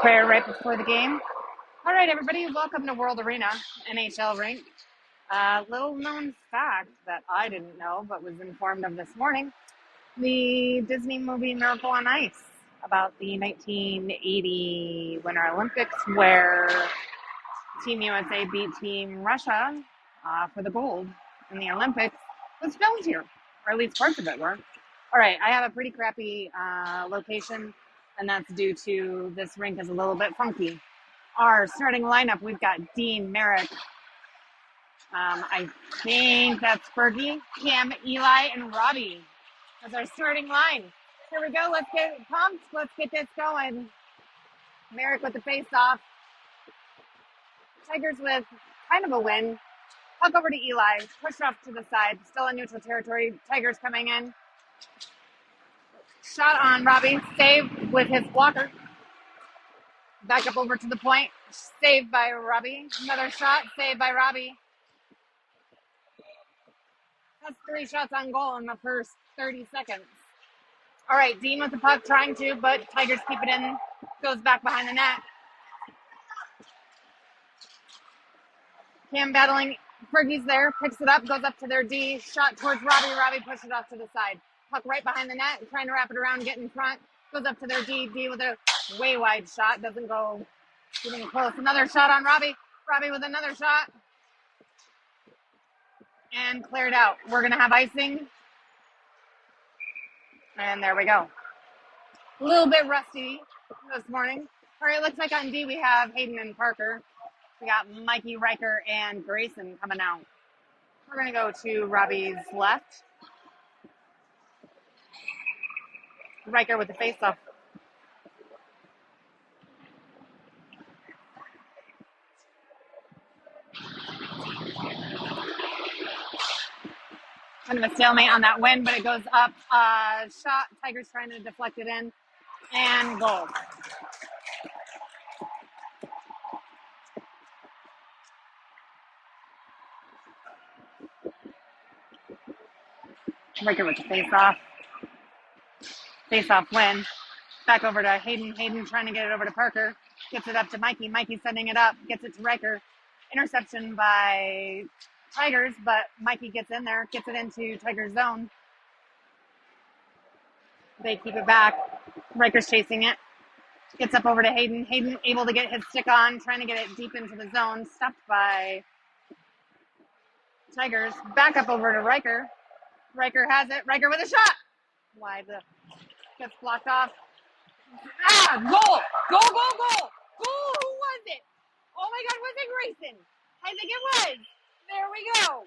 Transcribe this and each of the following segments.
prayer right before the game. All right, everybody, welcome to World Arena, NHL rink. Little known fact that I didn't know but was informed of this morning. The Disney movie Miracle on Ice about the 1980 Winter Olympics where Team USA beat Team Russia for the gold in the Olympics was filmed here, or at least parts of it were. All right, I have a pretty crappy location, and that's due to this rink is a little bit funky. Our starting lineup, we've got Dean, Merrick, I think that's Fergie, Cam, Eli, and Robbie as our starting line. Here we go, let's get pumped, let's get this going. Merrick with the face-off. Tigers with kind of a win. Puck over to Eli, push off to the side, still in neutral territory. Tigers coming in. Shot on Robbie, save with his blocker. Back up over to the point, saved by Robbie. Another shot, saved by Robbie. That's 3 shots on goal in the first 30 seconds. All right, Dean with the puck, trying to, but Tigers keep it in. Goes back behind the net. Cam battling. Fergie's there, picks it up, goes up to their D. Shot towards Robbie. Robbie pushes it off to the side. Puck right behind the net, trying to wrap it around, get in front. Goes up to their D. D with a way wide shot. Doesn't go even close. Another shot on Robbie. Robbie with another shot. And cleared out. We're going to have icing. And there we go. A little bit rusty this morning. All right, looks like on D we have Hayden and Parker. We got Mikey, Riker, and Grayson coming out. We're going to go to Robbie's left. Riker with the face-off. Kind of a stalemate on that win, but it goes up. Shot. Tigers trying to deflect it in. And goal. Riker with the face-off. Face-off win. Back over to Hayden. Hayden trying to get it over to Parker. Gets it up to Mikey. Mikey sending it up. Gets it to Riker. Interception by Tigers, but Mikey gets in there. Gets it into Tigers zone. They keep it back. Riker's chasing it. Gets up over to Hayden. Hayden able to get his stick on. Trying to get it deep into the zone. Stopped by Tigers. Back up over to Riker. Riker has it. Riker with a shot. Wide. Gets blocked off. Goal! Goal, goal, goal! Goal! Who was it? Oh my God, was it Grayson? I think it was. There we go.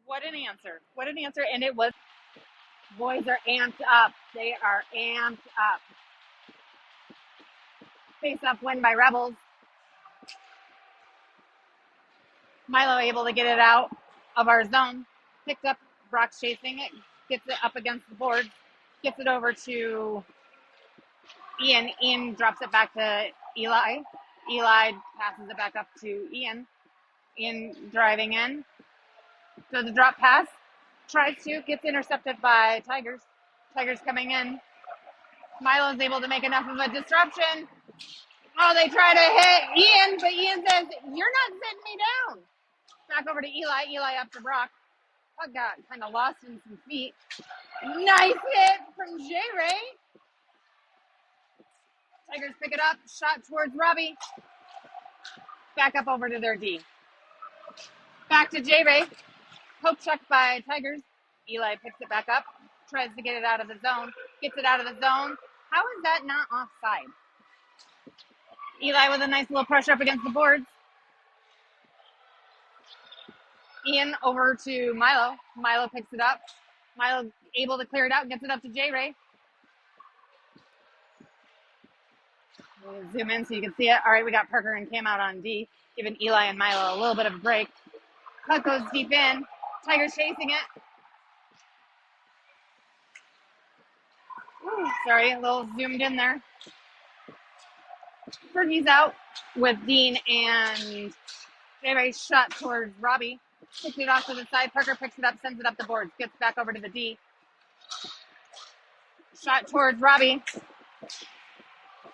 What an answer. What an answer. And it was. Boys are amped up. They are amped up. Face-off win by Rebels. Milo able to get it out of our zone. Picked up. Brock's chasing it. Gets it up against the board. Gets it over to Ian. Ian drops it back to Eli. Eli passes it back up to Ian. Ian driving in. Does a drop pass. Tries to. Gets intercepted by Tigers. Tigers coming in. Milo's able to make enough of a disruption. Oh, they try to hit Ian, but Ian says, "You're not sitting me down." Back over to Eli. Eli up to Brock. Puck got kind of lost in some feet. Nice hit from J-Ray. Tigers pick it up. Shot towards Robbie. Back up over to their D. Back to J-Ray. Poke check by Tigers. Eli picks it back up. Tries to get it out of the zone. Gets it out of the zone. How is that not offside? Eli with a nice little pressure up against the boards. Ian over to Milo. Milo picks it up. Milo able to clear it out. Gets it up to J-Ray. We'll zoom in so you can see it. All right, we got Parker and Cam out on D, giving Eli and Milo a little bit of a break. Puck goes deep in. Tigers chasing it. Ooh, sorry, a little zoomed in there. Fergie's out with Dean and J-Ray. Shot towards Robbie. Picks it off to the side. Parker picks it up, sends it up the boards. Gets back over to the D. Shot towards Robbie.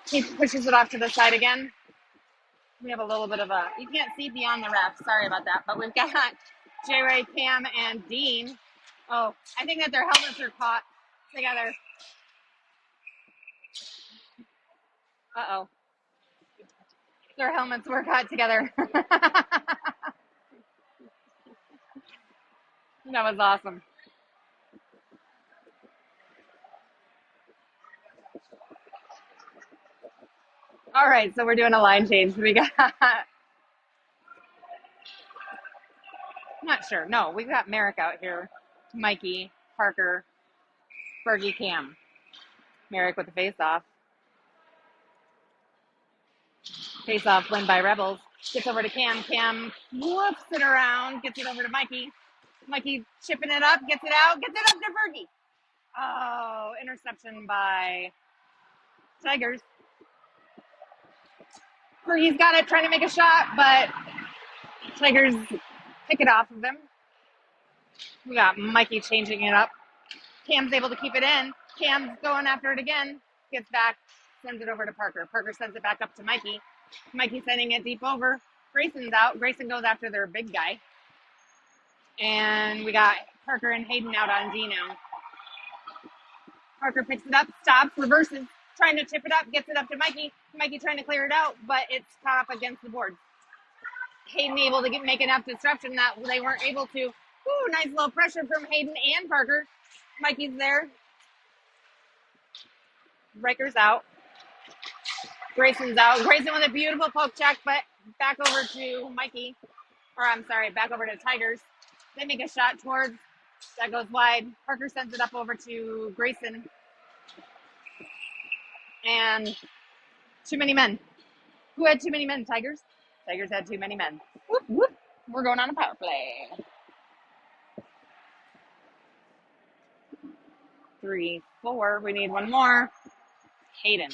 He pushes it off to the side again. We have a little bit of a, you can't see beyond the ref. Sorry about that. But we've got J Ray, Cam, and Dean. Oh, I think that their helmets are caught together. Uh-oh. Their helmets were caught together. That was awesome. All right, so we're doing a line change. We got, not sure. No, we've got Merrick out here. Mikey, Parker, Fergie, Cam. Merrick with the face-off. Face-off win by Rebels. Gets over to Cam. Cam whoops it around. Gets it over to Mikey. Mikey chipping it up. Gets it out. Gets it up to Fergie. Oh, interception by Tigers. Fergie's got it, trying to make a shot, but Tigers pick it off of him. We got Mikey changing it up. Cam's able to keep it in. Cam's going after it again. Gets back, sends it over to Parker. Parker sends it back up to Mikey. Mikey sending it deep over. Grayson's out. Grayson goes after their big guy. And we got Parker and Hayden out on D now. Parker picks it up, stops, reverses, trying to chip it up, gets it up to Mikey. Mikey trying to clear it out, but it's caught up against the board. Hayden able to make enough disruption that they weren't able to. Ooh, nice little pressure from Hayden and Parker. Mikey's there. Riker's out. Grayson's out. Grayson with a beautiful poke check, but back over to Mikey. Or I'm sorry, back over to Tigers. They make a shot towards. That goes wide. Parker sends it up over to Grayson. And too many men. Who had too many men? Tigers? Tigers had too many men. Whoop, whoop. We're going on a power play. 3, 4. We need one more. Hayden.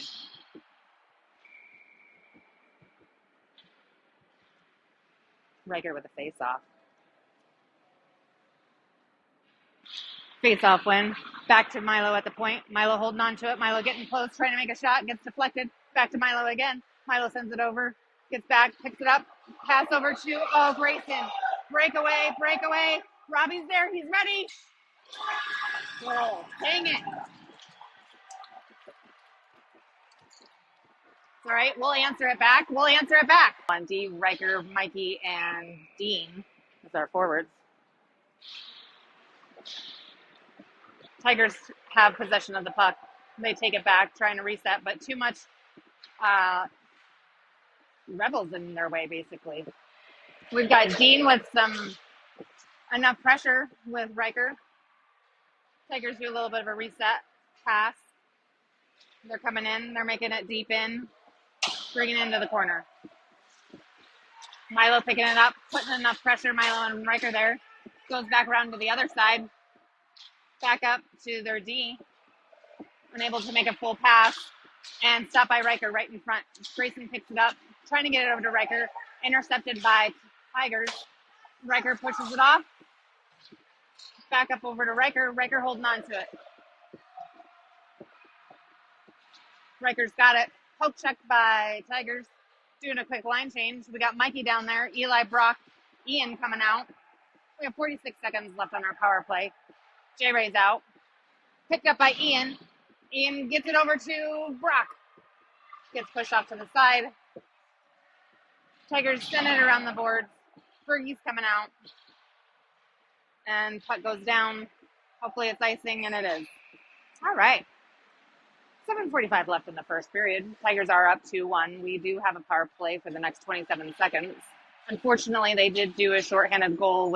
Riker with a face-off. Face-off win. Back to Milo at the point. Milo holding on to it. Milo getting close, trying to make a shot. Gets deflected. Back to Milo again. Milo sends it over. Gets back, picks it up. Pass over to, Grayson. Breakaway, breakaway. Robbie's there. He's ready. Oh, dang it. All right, we'll answer it back. We'll answer it back. On D, Riker, Mikey, and Dean as our forwards. Tigers have possession of the puck. They take it back, trying to reset, but too much Rebels in their way, basically. We've got Dean with enough pressure with Riker. Tigers do a little bit of a reset pass. They're coming in. They're making it deep in. Bringing it into the corner. Milo picking it up, putting enough pressure. Milo and Riker there. Goes back around to the other side. Back up to their D. Unable to make a full pass. And stopped by Riker right in front. Grayson picks it up. Trying to get it over to Riker. Intercepted by Tigers. Riker pushes it off. Back up over to Riker. Riker holding on to it. Riker's got it. Poke check by Tigers. Doing a quick line change. We got Mikey down there. Eli, Brock, Ian coming out. We have 46 seconds left on our power play. J Ray's out. Picked up by Ian. Ian gets it over to Brock. Gets pushed off to the side. Tigers send it around the board. Fergie's coming out. And puck goes down. Hopefully it's icing, and it is. All right. 7:45 left in the first period. Tigers are up 2-1. We do have a power play for the next 27 seconds. Unfortunately, they did do a shorthanded goal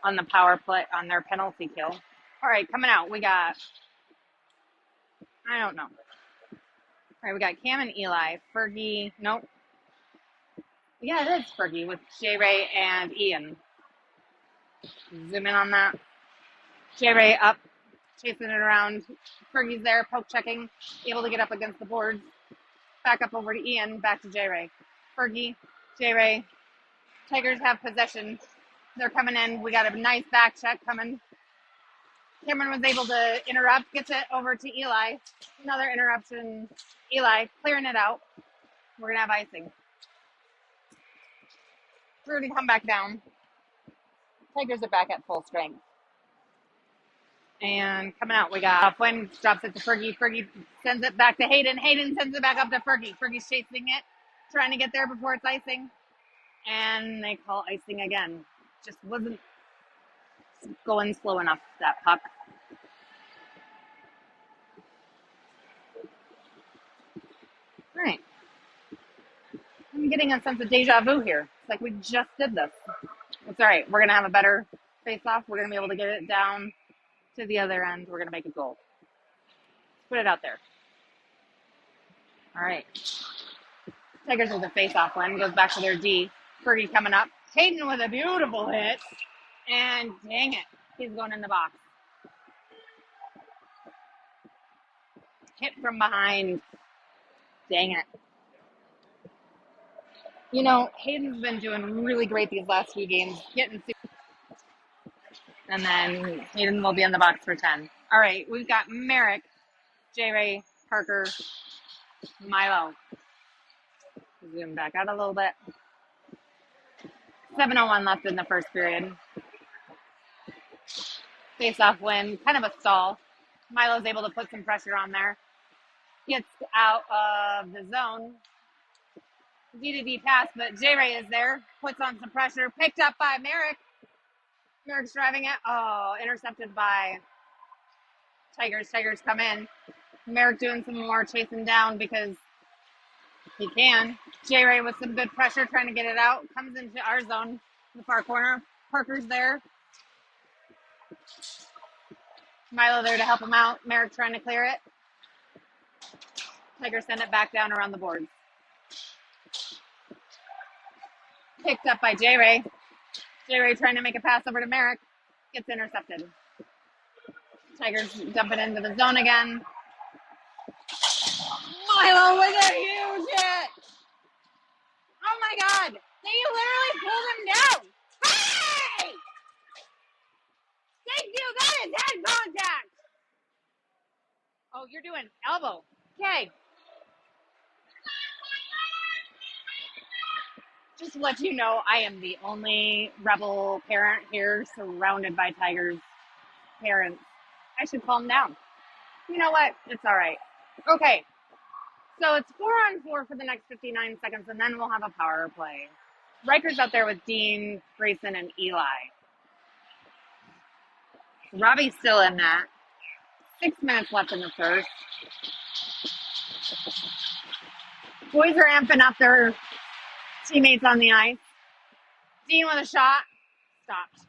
on the power play, on their penalty kill. All right, coming out, we got, I don't know. All right, we got Cam and Eli. Fergie, nope. Yeah, it is Fergie with J Ray and Ian. Zoom in on that. J Ray up, chasing it around. Fergie's there, poke checking, able to get up against the boards. Back up over to Ian, back to J Ray. Fergie, J Ray. Tigers have possession. They're coming in. We got a nice back check coming. Cameron was able to interrupt, gets it over to Eli. Another interruption. Eli clearing it out. We're going to have icing. Drew to come back down. Tigers are back at full strength. And coming out, we got Flynn drops it to Fergie. Fergie sends it back to Hayden. Hayden sends it back up to Fergie. Fergie's chasing it, trying to get there before it's icing. And they call icing again. Just wasn't going slow enough, that puck. All right. I'm getting a sense of deja vu here. It's like we just did this. It's all right. We're going to have a better face-off. We're going to be able to get it down to the other end. We're going to make a goal. Let's put it out there. All right. Tigers with a face-off win. Goes back to their D. Fergie coming up. Hayden with a beautiful hit. And dang it, he's going in the box. Hit from behind. Dang it. You know, Hayden's been doing really great these last few games. And then Hayden will be in the box for 10. All right, we've got Merrick, J-Ray, Parker, Milo. Zoom back out a little bit. 7:01 left in the first period. Face-off win, kind of a stall. Milo's able to put some pressure on there. Gets out of the zone. D-to-D pass, but J-Ray is there. Puts on some pressure. Picked up by Merrick. Merrick's driving it. Oh, intercepted by Tigers. Tigers come in. Merrick doing some more chasing down because he can. J-Ray with some good pressure trying to get it out. Comes into our zone in the far corner. Parker's there. Milo there to help him out. Merrick trying to clear it. Tigers send it back down around the boards. Picked up by J-Ray. J-Ray trying to make a pass over to Merrick. Gets intercepted. Tigers dumping into the zone again. Milo with a huge hit. Oh my God. They literally pulled him down. Hey! Thank you. That is head contact. Oh, you're doing elbow. Okay. Just to let you know, I am the only Rebel parent here surrounded by Tigers parents. I should calm down. You know what? It's all right. Okay. So it's 4-on-4 for the next 59 seconds, and then we'll have a power play. Riker's out there with Dean, Grayson, and Eli. Robbie's still in that. 6 minutes left in the first. Boys are amping up their teammates on the ice. Dean with a shot. Stopped.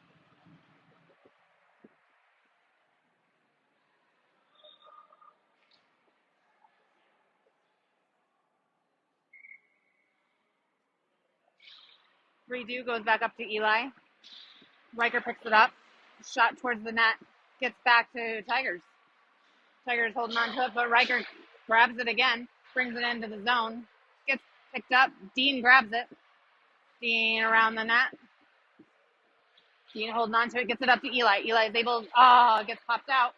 Redo goes back up to Eli. Riker picks it up. Shot towards the net. Gets back to Tigers. Tigers holding on to it, but Riker grabs it again. Brings it into the zone. Gets picked up. Dean grabs it. Dean around the net. Dean holding on to it. Gets it up to Eli. Eli's able. Oh, gets popped out.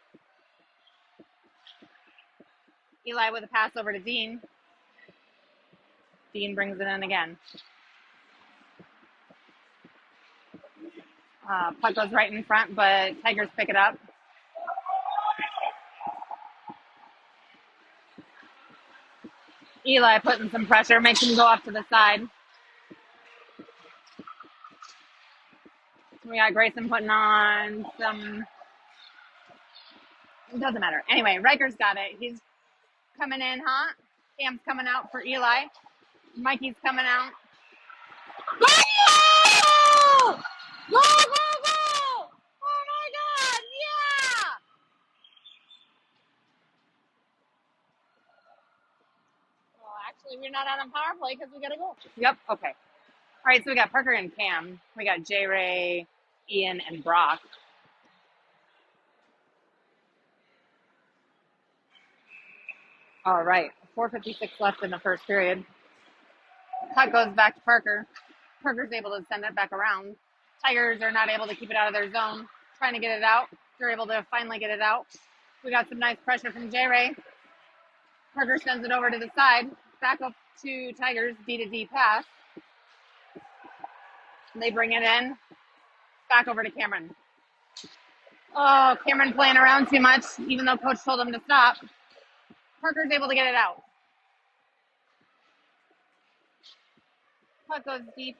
Eli with a pass over to Dean. Dean brings it in again. Puck goes right in front, but Tigers pick it up. Eli putting some pressure, makes him go off to the side. We got Grayson putting on some. It doesn't matter. Anyway, Riker's got it. He's coming in hot. Cam's coming out for Eli. Mikey's coming out. Go! Go, go, go! Oh my God, yeah! Well, actually, we're not on a power play because we got to go. Yep, okay. All right, so we got Parker and Cam. We got J-Ray, Ian, and Brock. All right, 4:56 left in the first period. Puck goes back to Parker. Parker's able to send it back around. Tigers are not able to keep it out of their zone. Trying to get it out. They're able to finally get it out. We got some nice pressure from J-Ray. Parker sends it over to the side. Back up to Tigers, D to D pass. They bring it in. Back over to Cameron. Oh, Cameron playing around too much, even though coach told him to stop. Parker's able to get it out. Puck goes deep.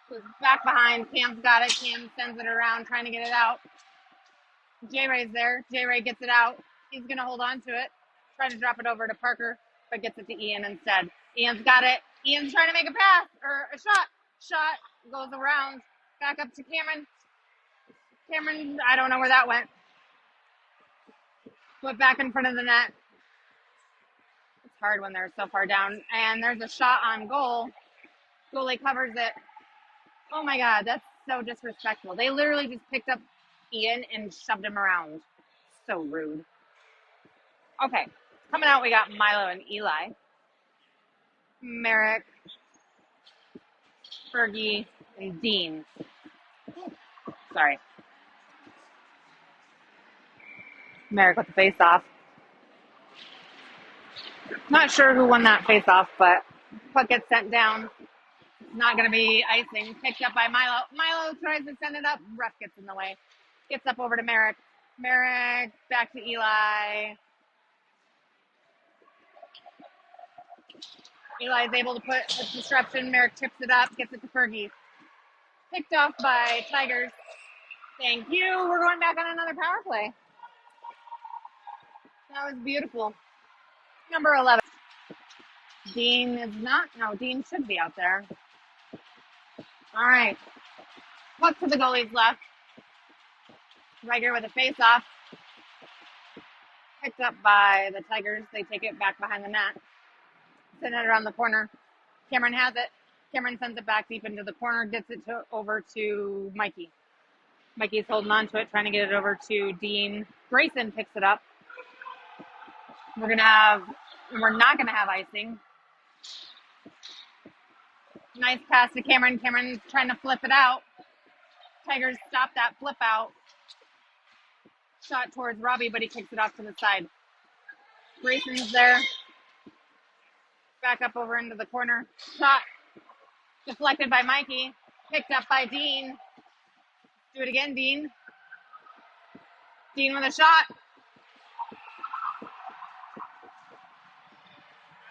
Goes back behind. Cam's got it. Cam sends it around, trying to get it out. J-Ray's there. J-Ray gets it out. He's going to hold on to it. Trying to drop it over to Parker, but gets it to Ian instead. Ian's got it. Ian's trying to make a pass or a shot. Shot goes around. Back up to Cameron. Cameron, I don't know where that went. But back in front of the net. It's hard when they're so far down. And there's a shot on goal. Goalie covers it. Oh my God, that's so disrespectful. They literally just picked up Ian and shoved him around. So rude. Okay, coming out, we got Milo and Eli. Merrick, Fergie, and Dean. Sorry. Merrick with the face-off. Not sure who won that face-off, but puck gets sent down. It's not going to be icing. Picked up by Milo. Milo tries to send it up. Ref gets in the way. Gets up over to Merrick. Merrick back to Eli. Eli is able to put a disruption. Merrick tips it up. Gets it to Fergie. Picked off by Tigers. Thank you. We're going back on another power play. That was beautiful. Number 11. Dean is not. No, Dean should be out there. All right. Puck to the goalie's left. Riker with a face-off. Picked up by the Tigers. They take it back behind the net. Send it around the corner. Cameron has it. Cameron sends it back deep into the corner. Gets it over to Mikey. Mikey's holding on to it, trying to get it over to Dean. Grayson picks it up. We're not gonna have icing. Nice pass to Cameron. Cameron's trying to flip it out. Tigers stop that flip out. Shot towards Robbie, but he kicks it off to the side. Grayson's there. Back up over into the corner. Shot deflected by Mikey. Picked up by Dean. Do it again, Dean. Dean with a shot.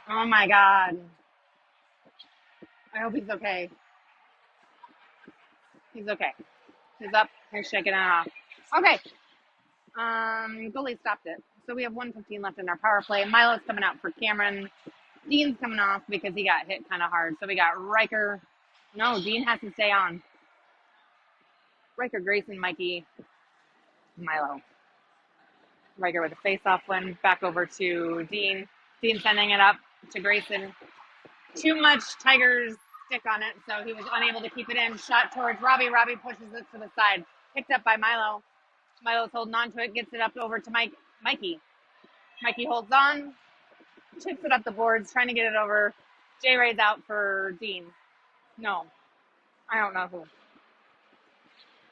Oh my God. I hope he's okay. He's okay. He's up. He's shaking it off. Okay. Goalie stopped it. So we have 1:15 left in our power play. Milo's coming out for Cameron. Dean's coming off because he got hit kind of hard. So we got Riker. No, Dean has to stay on. Riker, Grayson, Mikey, Milo. Riker with a face-off win. Back over to Dean. Dean sending it up to Grayson. Too much Tigers stick on it, so he was unable to keep it in. Shot towards Robbie. Robbie pushes it to the side. Picked up by Milo. Milo's holding on to it. Gets it up over to Mikey. Mikey holds on. Chips it up the boards. Trying to get it over. J-Ray's out for Dean. No. I don't know who.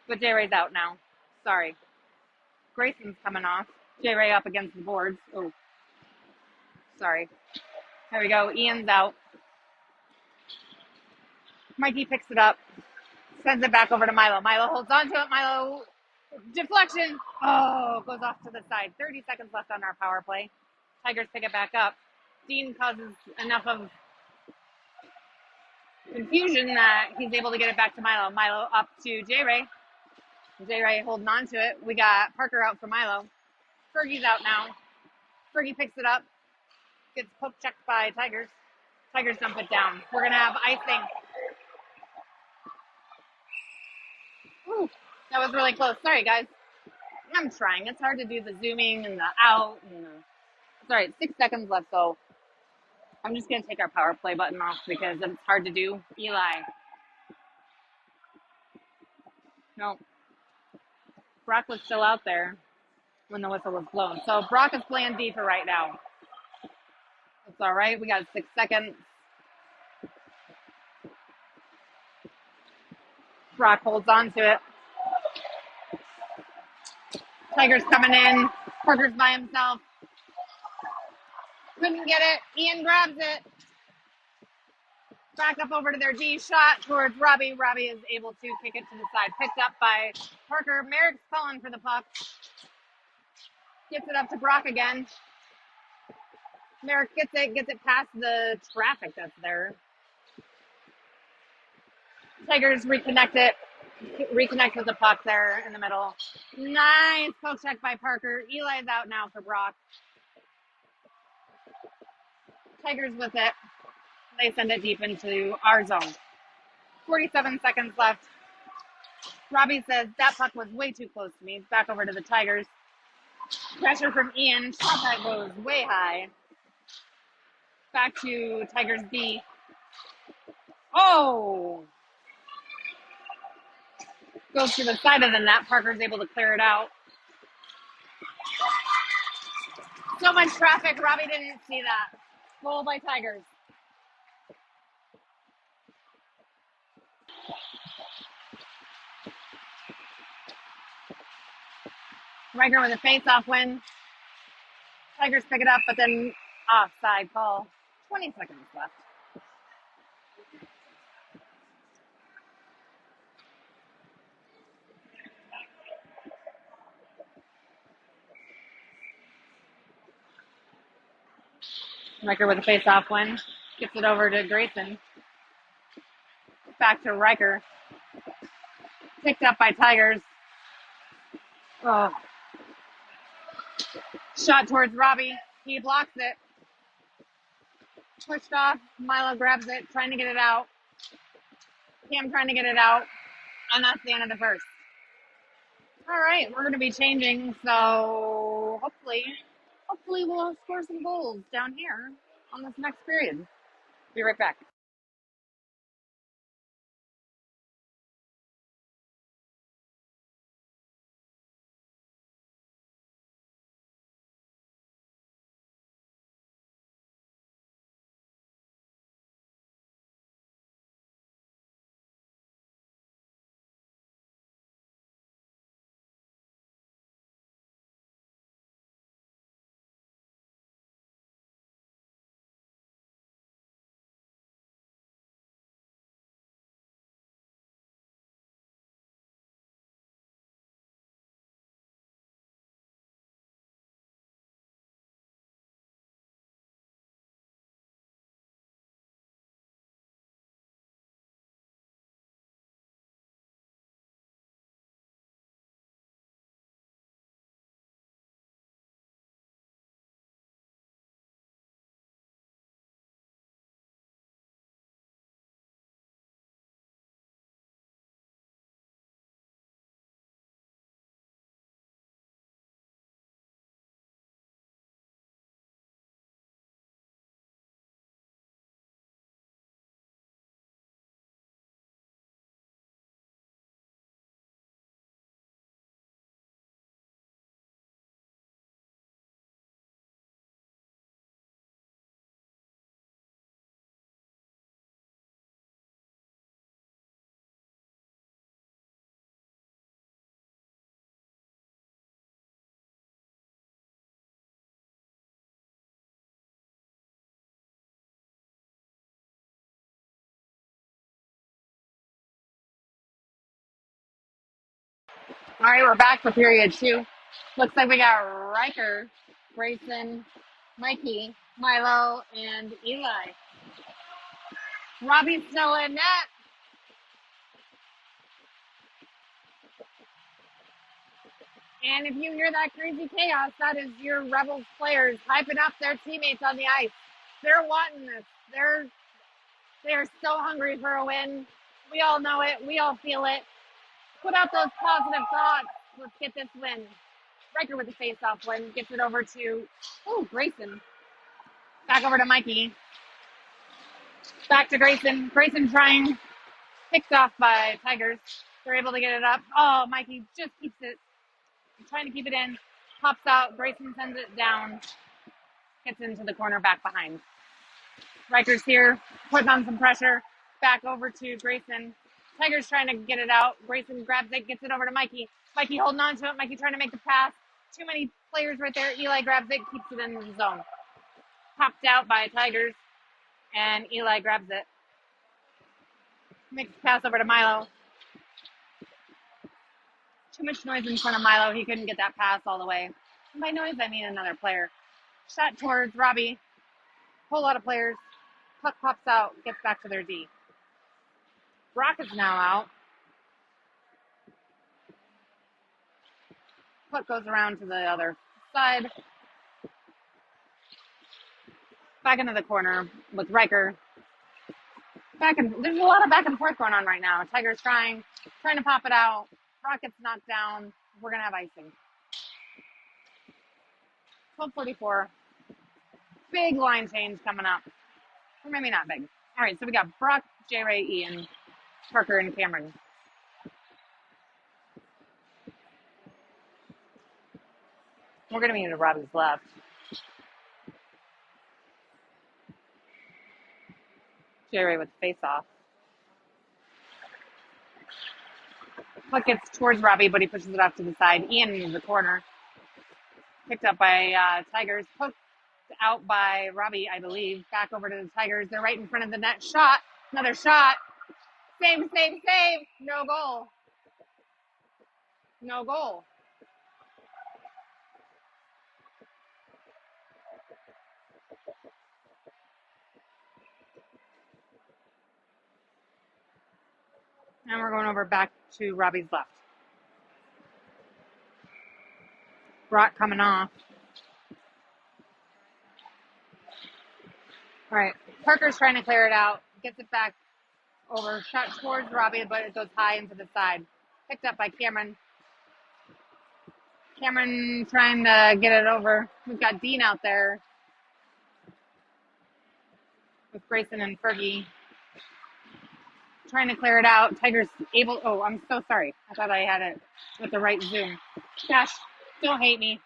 But J-Ray's out now. Sorry. Grayson's coming off. J-Ray up against the boards. Oh. Sorry. There we go. Ian's out. Mikey picks it up. Sends it back over to Milo. Milo holds on to it. Milo, deflection. Oh, goes off to the side. 30 seconds left on our power play. Tigers pick it back up. Dean causes enough of confusion that he's able to get it back to Milo. Milo up to J-Ray. J-Ray holding on to it. We got Parker out for Milo. Fergie's out now. Fergie picks it up. Gets poke checked by Tigers. Tigers dump it down. We're going to have icing. Ooh, that was really close. Sorry, guys. I'm trying. It's hard to do the zooming and the out. It's all right. 6 seconds left, so I'm just going to take our power play button off because it's hard to do. Eli. No. Brock was still out there when the whistle was blown. So Brock is playing D for right now. It's all right. We got 6 seconds. Brock holds on to it. Tigers coming in. Parker's by himself. Couldn't get it. Ian grabs it. Back up over to their D shot towards Robbie. Robbie is able to kick it to the side. Picked up by Parker. Merrick's calling for the puck. Gets it up to Brock again. Merrick gets it past the traffic that's there. Tigers reconnect with the puck there in the middle. Nice poke check by Parker. Eli's out now for Brock. Tigers with it. They send it deep into our zone. 47 seconds left. Robbie says that puck was way too close to me. Back over to the Tigers. Pressure from Ian. Shot that goes way high. Back to Tigers B. Oh! Goes to the side of the net. Parker's able to clear it out. So much traffic. Robbie didn't see that. Goal by Tigers. Riker with a face-off win. Tigers pick it up, but then offside call. 20 seconds left. Riker with a face-off win. Gets it over to Grayson. Back to Riker. Picked up by Tigers. Oh. Shot towards Robbie. He blocks it. Pushed off. Milo grabs it, trying to get it out. Cam trying to get it out. And that's the end of the first. All right, we're going to be changing. So hopefully we'll score some goals down here on this next period. Be right back. All right, we're back for period 2. Looks like we got Riker, Grayson, Mikey, Milo, and Eli. Robbie Snow in net. And if you hear that crazy chaos, that is your Rebels players hyping up their teammates on the ice. They're wanting this. They're so hungry for a win. We all know it. We all feel it. Put out those positive thoughts. Let's get this win. Riker with the face-off win. Gets it over to, Grayson. Back over to Mikey. Back to Grayson. Grayson trying. Picked off by Tigers. They're able to get it up. Oh, Mikey just keeps it. Trying to keep it in. Pops out. Grayson sends it down. Gets into the corner back behind. Riker's here. Putting on some pressure. Back over to Grayson. Tigers trying to get it out. Grayson grabs it. Gets it over to Mikey. Mikey holding on to it. Mikey trying to make the pass. Too many players right there. Eli grabs it, keeps it in the zone. Popped out by Tigers, and Eli grabs it. Makes the pass over to Milo. Too much noise in front of Milo. He couldn't get that pass all the way. And by noise, I mean another player. Shot towards Robbie. Whole lot of players. Puck pops out, gets back to their D. Brock is now out. Puck goes around to the other side. Back into the corner with Riker. There's a lot of back and forth going on right now. Tigers trying to pop it out. Brock gets knocked down. We're going to have icing. 12:44. Big line change coming up. Or maybe not big. All right, so we got Brock, J-Ray, Ian, Parker, and Cameron. We're going to be into Robbie's left. J-Ray with the face-off. Puck gets towards Robbie, but he pushes it off to the side. Ian in the corner. Picked up by Tigers. Poked out by Robbie, I believe. Back over to the Tigers. They're right in front of the net. Shot. Another shot. Save. No goal. No goal. And we're going over back to Robbie's left. Brock coming off. All right. Parker's trying to clear it out. Gets it back over. Shot towards Robbie, but it goes high into the side. Picked up by Cameron. Cameron trying to get it over. We've got Dean out there with Grayson and Fergie. Trying to clear it out. Tigers able. Oh, I'm so sorry. I thought I had it with the right zoom. Gosh, don't hate me.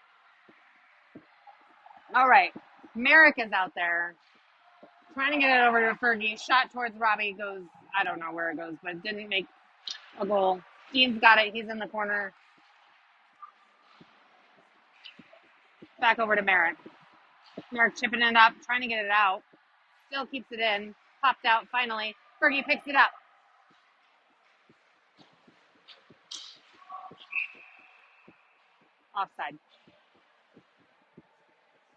All right. Merrick is out there trying to get it over to Fergie. Shot towards Robbie. Goes, I don't know where it goes, but it didn't make a goal. Dean's got it. He's in the corner. Back over to Merrick. Merrick chipping it up, trying to get it out. Still keeps it in. Popped out finally. Fergie picks it up. Offside.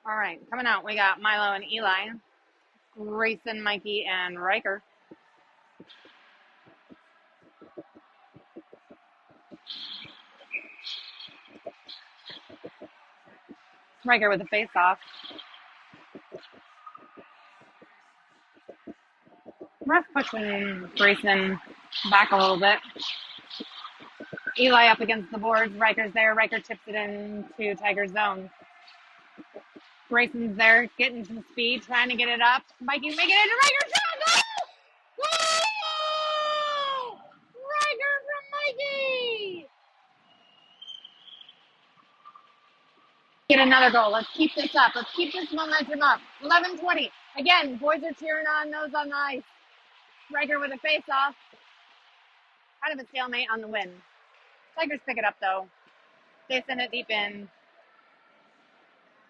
All right, coming out, we got Milo and Eli, Grayson, Mikey, and Riker. Riker with a face-off. Ref pushing Grayson back a little bit. Eli up against the boards. Riker's there. Riker chips it into Tiger's zone. Grayson's there, getting some speed, trying to get it up. Mikey's making it into Riker's shot. Goal! Riker from Mikey! Get another goal. Let's keep this up. Let's keep this momentum up. 11:20. Again, boys are cheering on those on the ice. Riker with a face-off. Kind of a stalemate on the win. Tigers pick it up, though. They send it deep in.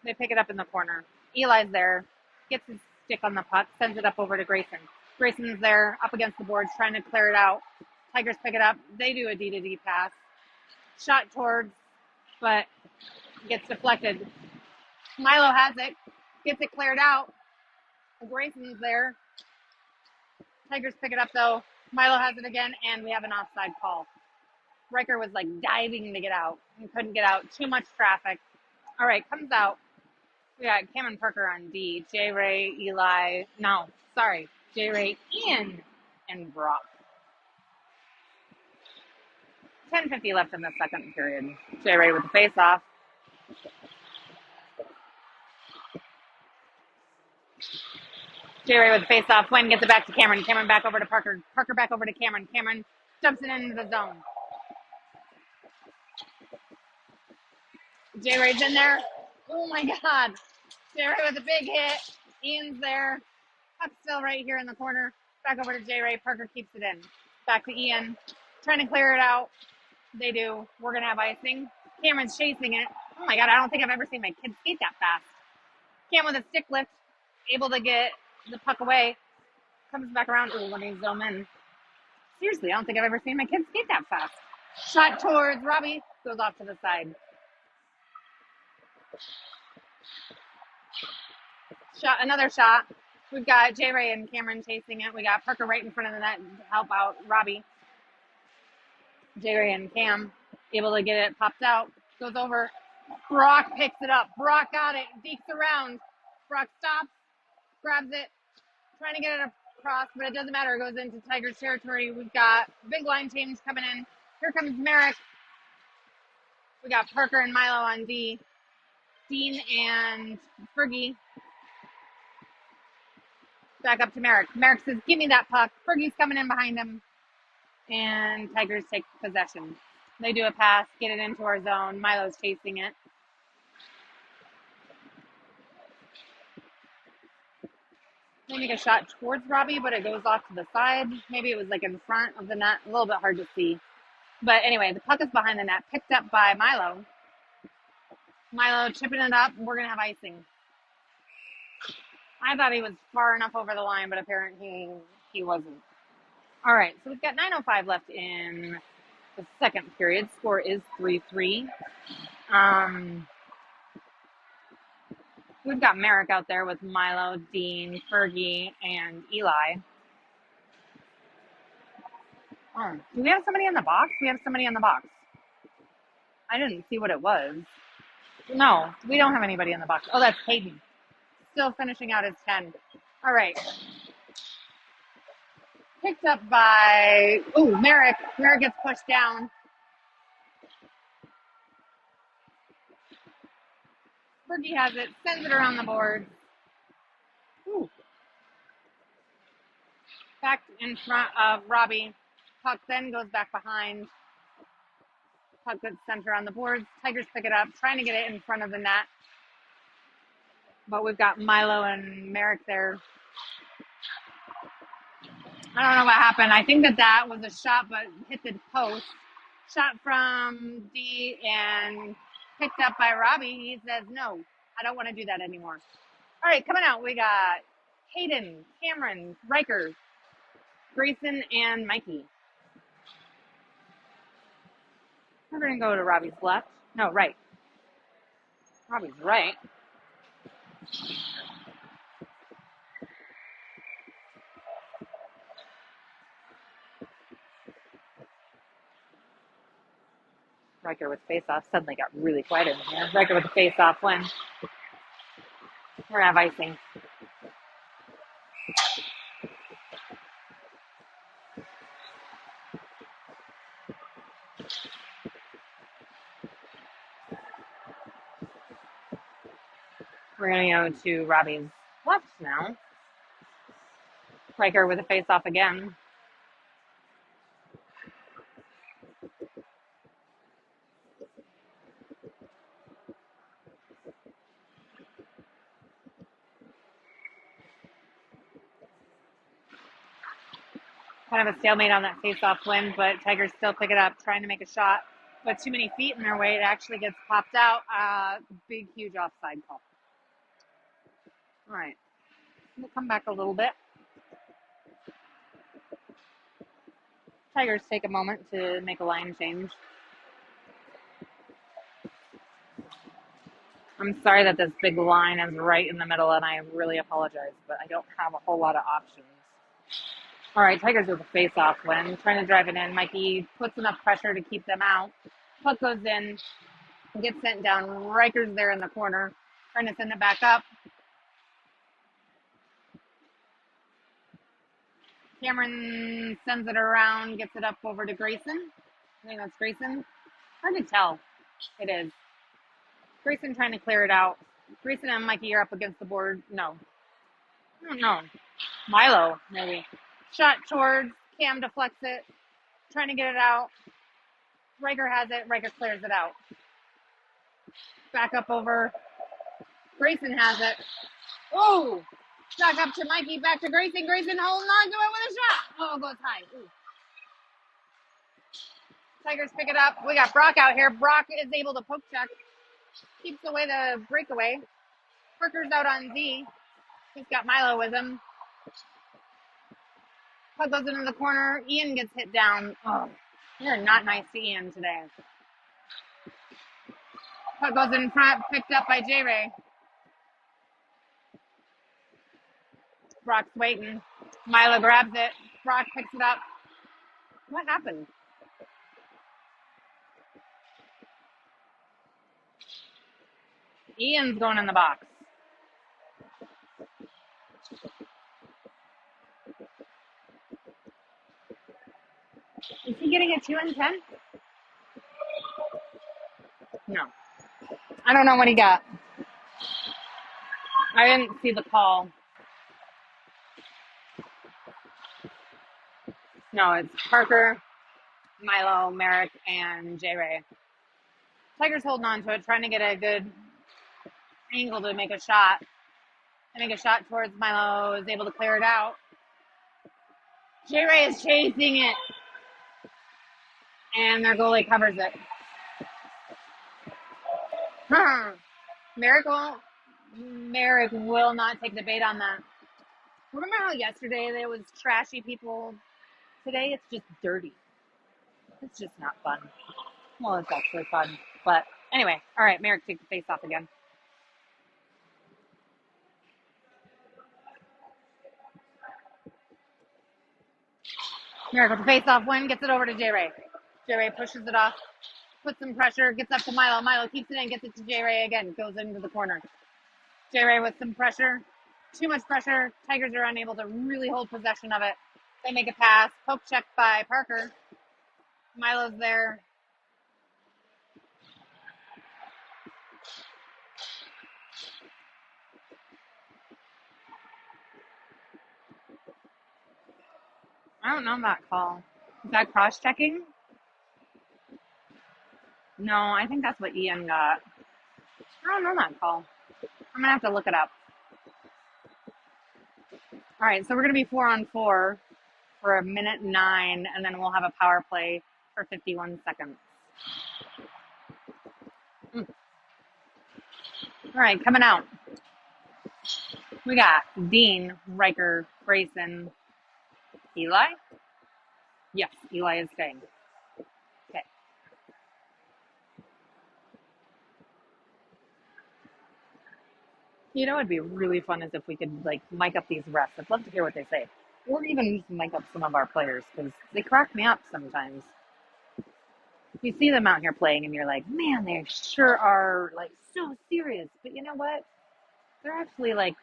They pick it up in the corner. Eli's there. Gets his stick on the puck. Sends it up over to Grayson. Grayson's there, up against the boards, trying to clear it out. Tigers pick it up. They do a D-to-D pass. Shot towards, but gets deflected. Milo has it. Gets it cleared out. Grayson's there. Tigers pick it up, though. Milo has it again, and we have an offside call. Riker was like diving to get out and couldn't get out. Too much traffic. All right, comes out. We got Cameron Parker on D. J-Ray, Eli. No, sorry. J-Ray, Ian, and Brock. 10:50 left in the second period. J-Ray with the face-off. J-Ray with the face-off. Wayne gets it back to Cameron. Cameron back over to Parker. Parker back over to Cameron. Cameron dumps it into the zone. J-Ray's in there. Oh my God. J-Ray with a big hit. Ian's there. Puck's still right here in the corner. Back over to J-Ray. Parker keeps it in. Back to Ian. Trying to clear it out. They do. We're going to have icing. Cameron's chasing it. Oh my God, I don't think I've ever seen my kid skate that fast. Cam with a stick lift, able to get the puck away. Comes back around. Oh, let me zoom in. Seriously, I don't think I've ever seen my kid skate that fast. Shot towards Robbie. Goes off to the side. Shot, another shot. We've got J Ray and Cameron chasing it. We got Parker right in front of the net to help out Robbie. J Ray and Cam able to get it popped out. Goes over. Brock picks it up. Brock got it. Dekes around. Brock stops. Grabs it. Trying to get it across, but it doesn't matter. It goes into Tigers territory. We've got big line change coming in. Here comes Merrick. We got Parker and Milo on D. Dean and Fergie. Back up to Merrick. Merrick says, give me that puck. Fergie's coming in behind him. And Tigers take possession. They do a pass, get it into our zone. Milo's chasing it. They make a shot towards Robbie, but it goes off to the side. Maybe it was like in front of the net. A little bit hard to see. But anyway, the puck is behind the net, picked up by Milo. Milo chipping it up. We're going to have icing. I thought he was far enough over the line, but apparently he wasn't. All right, so we've got 9:05 left in the second period. Score is 3-3. We've got Merrick out there with Milo, Dean, Fergie, and Eli. Oh, do we have somebody in the box? We have somebody in the box. I didn't see what it was. No, we don't have anybody in the box. Oh, that's Hayden. Still finishing out his 10. All right. Picked up by, Merrick. Merrick gets pushed down. Fergie has it, sends it around the board. Ooh. Back in front of Robbie. Puck then goes back behind. Puck gets sent around the boards. Tigers pick it up, trying to get it in front of the net. But we've got Milo and Merrick there. I don't know what happened. I think that was a shot, but hit the post. Shot from D and picked up by Robbie. He says, no, I don't want to do that anymore. All right, coming out, we got Hayden, Cameron, Riker, Grayson, and Mikey. We're going to go to Robbie's left. No, right. Robbie's right. Riker with face-off suddenly got really quiet in here. Riker with the face-off win. We're going to have icing. We're going to go to Robbie's left now. Riker with a face-off again. Kind of a stalemate on that face-off win, but Tigers still pick it up, trying to make a shot. But too many feet in their way. It actually gets popped out. Big, huge offside call. All right. We'll come back a little bit. Tigers take a moment to make a line change. I'm sorry that this big line is right in the middle, and I really apologize, but I don't have a whole lot of options. All right, Tigers with a face-off win, trying to drive it in. Mikey puts enough pressure to keep them out. Puck goes in, gets sent down. Riker's there in the corner, trying to send it back up. Cameron sends it around, gets it up over to Grayson. I think that's Grayson. Hard to tell. It is. Grayson trying to clear it out. Grayson and Mikey are up against the board. No. I don't know. Milo, maybe. Shot towards. Cam deflects it. Trying to get it out. Riker has it. Riker clears it out. Back up over. Grayson has it. Oh! Back up to Mikey. Back to Grayson. Grayson holding on to it with a shot. Oh, it goes high. Ooh. Tigers pick it up. We got Brock out here. Brock is able to poke check. Keeps away the breakaway. Parker's out on Z. He's got Milo with him. Puck goes into the corner. Ian gets hit down. Oh, you're not nice to Ian today. Puck goes in front, picked up by J-Ray. Brock's waiting. Milo grabs it. Brock picks it up. What happened? Ian's going in the box. Is he getting a 2 and 10? No. I don't know what he got. I didn't see the call. No, it's Parker, Milo, Merrick, and J-Ray. Tigers holding on to it, trying to get a good angle to make a shot. They make a shot towards Milo, is able to clear it out. J-Ray is chasing it. And their goalie covers it. Merrick will not take the bait on that. Remember how yesterday there was trashy people? Today it's just dirty. It's just not fun. Well, it's actually fun. But anyway, all right, Merrick takes the face off again. Merrick with the face off win, gets it over to J-Ray. J-Ray pushes it off, puts some pressure, gets up to Milo. Milo keeps it in, gets it to J-Ray again, goes into the corner. J-Ray with some pressure, too much pressure. Tigers are unable to really hold possession of it. They make a pass, poke check by Parker. Milo's there. I don't know that call. Is that cross-checking? No, I think that's what Ian got. I don't know that call. I'm going to have to look it up. All right, so we're going to be 4-on-4 for 1:09, and then we'll have a power play for 51 seconds. All right, coming out. We got Dean, Riker, Grayson, Eli. Yes, Eli is staying. Okay. You know, it'd be really fun as if we could like mic up these refs. I'd love to hear what they say, or even just mic up some of our players because they crack me up sometimes. You see them out here playing, and you're like, man, they sure are like so serious. But you know what? They're actually like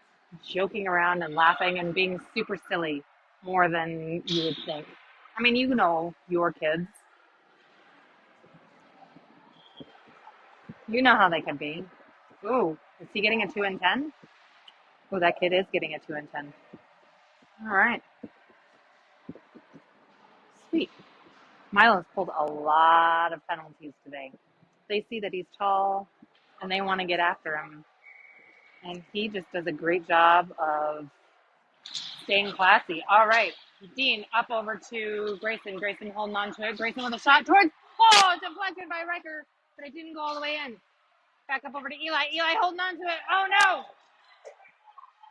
joking around and laughing and being super silly more than you would think. I mean, you know your kids. You know how they can be. Ooh, is he getting a 2 and 10? Oh, that kid is getting a 2 and 10. All right. Sweet. Milo's pulled a lot of penalties today. They see that he's tall and they want to get after him. And he just does a great job of staying classy. All right. Dean up over to Grayson. Grayson holding on to it. Grayson with a shot towards. Oh, it's deflected by Riker, but it didn't go all the way in. Back up over to Eli. Eli holding on to it. Oh, no.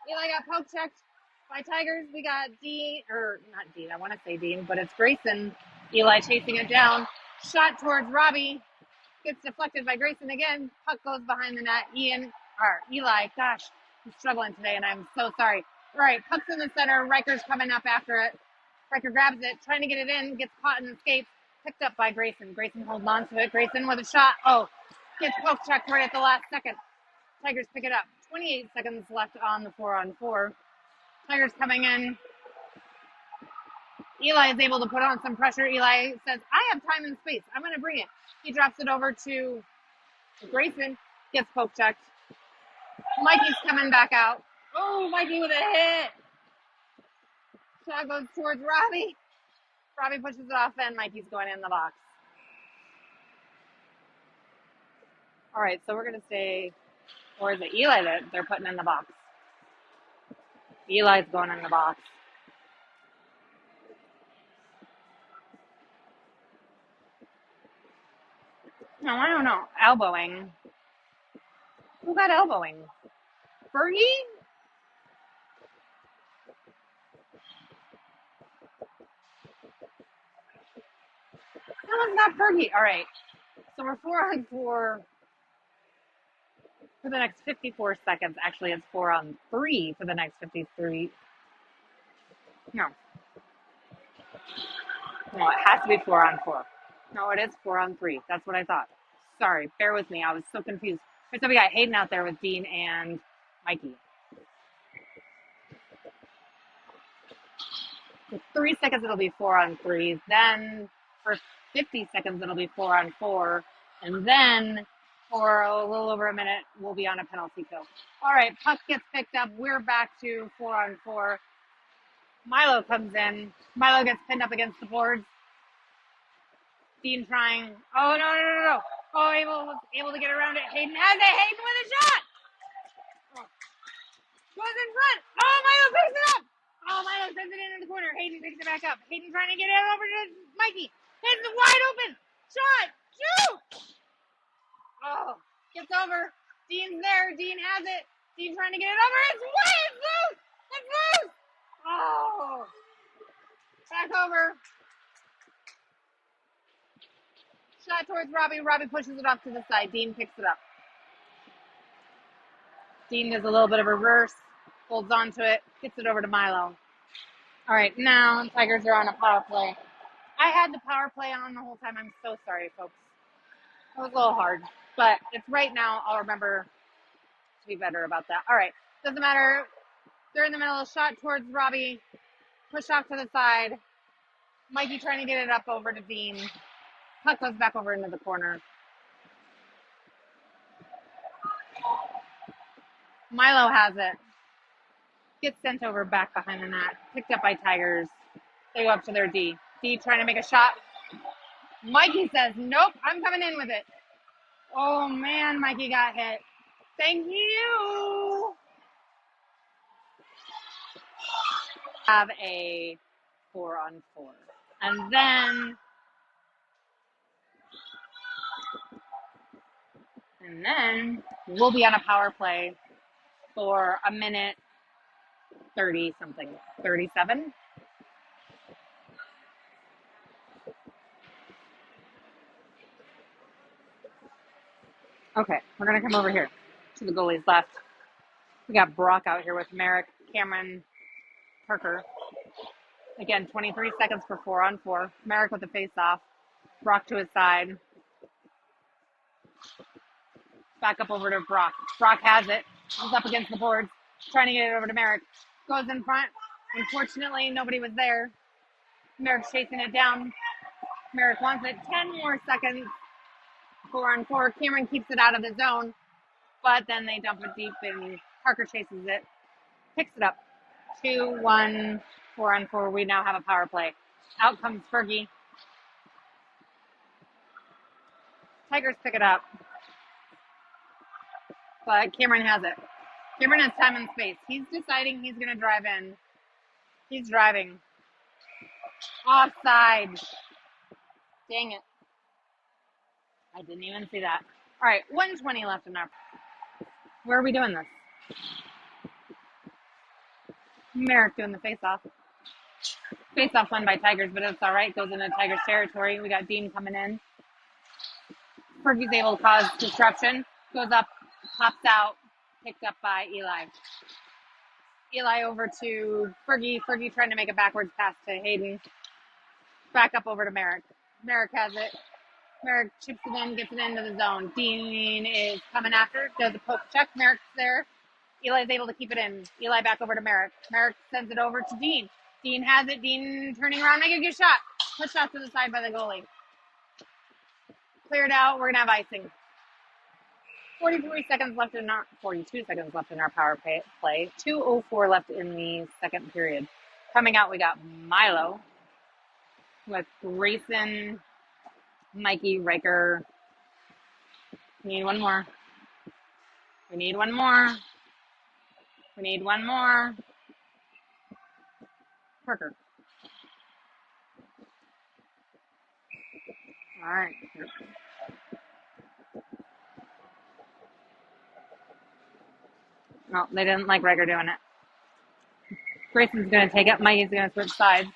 Eli got poke checked by Tigers. We got Dean, or not Dean, I want to say Dean, but it's Grayson. Eli chasing it down. Shot towards Robbie. Gets deflected by Grayson again. Puck goes behind the net. Eli, gosh, I'm struggling today, and I'm so sorry. All right, puck's in the center. Riker's coming up after it. Riker grabs it, trying to get it in, gets caught in the skates. Picked up by Grayson. Grayson holds on to it. Grayson with a shot. Oh, gets poke checked right at the last second. Tigers pick it up. 28 seconds left on the 4-on-4. Tigers coming in. Eli is able to put on some pressure. Eli says, I have time and space. I'm going to bring it. He drops it over to Grayson. Gets poke checked. Mikey's coming back out. Oh, Mikey with a hit. Shot goes towards Robbie. Robbie pushes it off, and Mikey's going in the box. All right, so we're going to say, or is it Eli that they're putting in the box? Eli's going in the box. No, I don't know. Elbowing. Who got elbowing? Fergie? That was not Fergie. All right. So we're 4 on 4 for the next 54 seconds. Actually, it's 4 on 3 for the next 53. No, no, it has to be 4 on 4. No, it is 4 on 3. That's what I thought. Sorry, bear with me. I was so confused. So we got Hayden out there with Dean and Mikey. For 3 seconds, it'll be 4 on 3. Then for 50 seconds, it'll be 4 on 4. And then for a little over a minute, we'll be on a penalty kill. All right, puck gets picked up. We're back to 4 on 4. Milo comes in. Milo gets pinned up against the boards. Dean trying. Oh, no. Oh, able to get around it. Hayden has it. Hayden with a shot. Oh, goes in front. Oh, Milo picks it up. Oh, Milo sends it into the corner. Hayden picks it back up. Hayden trying to get it over to Mikey. Hayden's wide open. Shot. Shoot. Oh, gets over. Dean's there. Dean has it. Dean trying to get it over. It's way. It's loose. It's loose. Oh. Back over. Shot towards Robbie. Robbie pushes it off to the side. Dean picks it up. Dean does a little bit of reverse, holds onto it, gets it over to Milo. All right, now Tigers are on a power play. I had the power play on the whole time. I'm so sorry, folks. It was a little hard, but it's right now. I'll remember to be better about that. All right, doesn't matter. They're in the middle. Shot towards Robbie. Push off to the side. Mikey trying to get it up over to Dean. Puck goes back over into the corner. Milo has it. Gets sent over back behind the net. Picked up by Tigers. They go up to their D. D trying to make a shot. Mikey says, nope, I'm coming in with it. Oh, man, Mikey got hit. Thank you. Have a 4 on 4. And then we'll be on a power play for a minute 30 something, 37. Okay, we're going to come over here to the goalies left. We got Brock out here with Merrick, Cameron, Parker. Again, 23 seconds for 4 on 4. Merrick with the face-off. Brock to his side. Back up over to Brock. Brock has it. He's up against the boards. Trying to get it over to Merrick. Goes in front. Unfortunately, nobody was there. Merrick's chasing it down. Merrick wants it. 10 more seconds. 4 on 4. Cameron keeps it out of the zone. But then they dump it deep and Parker chases it. Picks it up. 2-1. 4 on 4. We now have a power play. Out comes Fergie. Tigers pick it up. But Cameron has it. Cameron has time and space. He's deciding he's going to drive in. He's driving. Offside. Dang it. I didn't even see that. All right, 1:20 left in our. Where are we doing this? Merrick doing the face-off. Face-off won by Tigers, but it's all right. Goes into Tigers territory. We got Dean coming in. Fergie's able to cause disruption. Goes up, pops out, picked up by Eli. Eli over to Fergie. Fergie trying to make a backwards pass to Hayden. Back up over to Merrick. Merrick has it. Merrick chips it in, gets it into the zone. Dean is coming after, does a poke check. Merrick's there. Eli's able to keep it in. Eli back over to Merrick. Merrick sends it over to Dean. Dean has it. Dean turning around, making a good shot. Pushed off to the side by the goalie. Cleared out. We're going to have icing. 42 seconds left in our power play. 2:04 left in the second period. Coming out, we got Milo with Grayson, Mikey, Riker. We need one more. We need one more. We need one more. Parker. All right. No, they didn't like Riker doing it. Grayson's going to take it. Mikey's going to switch sides.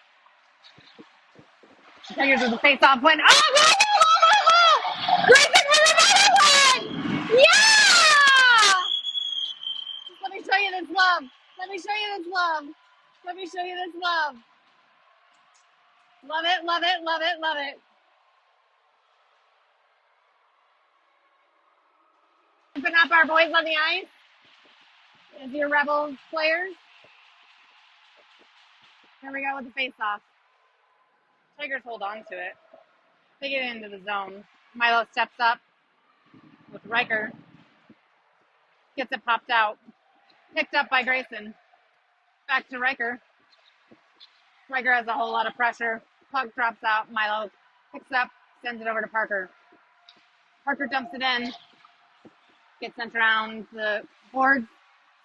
Tigers with the face-off win. Oh, Grayson with another one! Yeah! Let me show you this love. Let me show you this love. Let me show you this love. Love it, love it, love it, love it. Open up our boys on the ice as your Rebels players. Here we go with the face-off. Tigers hold on to it. They get into the zone. Milo steps up with Riker. Gets it popped out. Picked up by Grayson. Back to Riker. Riker has a whole lot of pressure. Puck drops out. Milo picks up, sends it over to Parker. Parker dumps it in. Gets sent around the boards.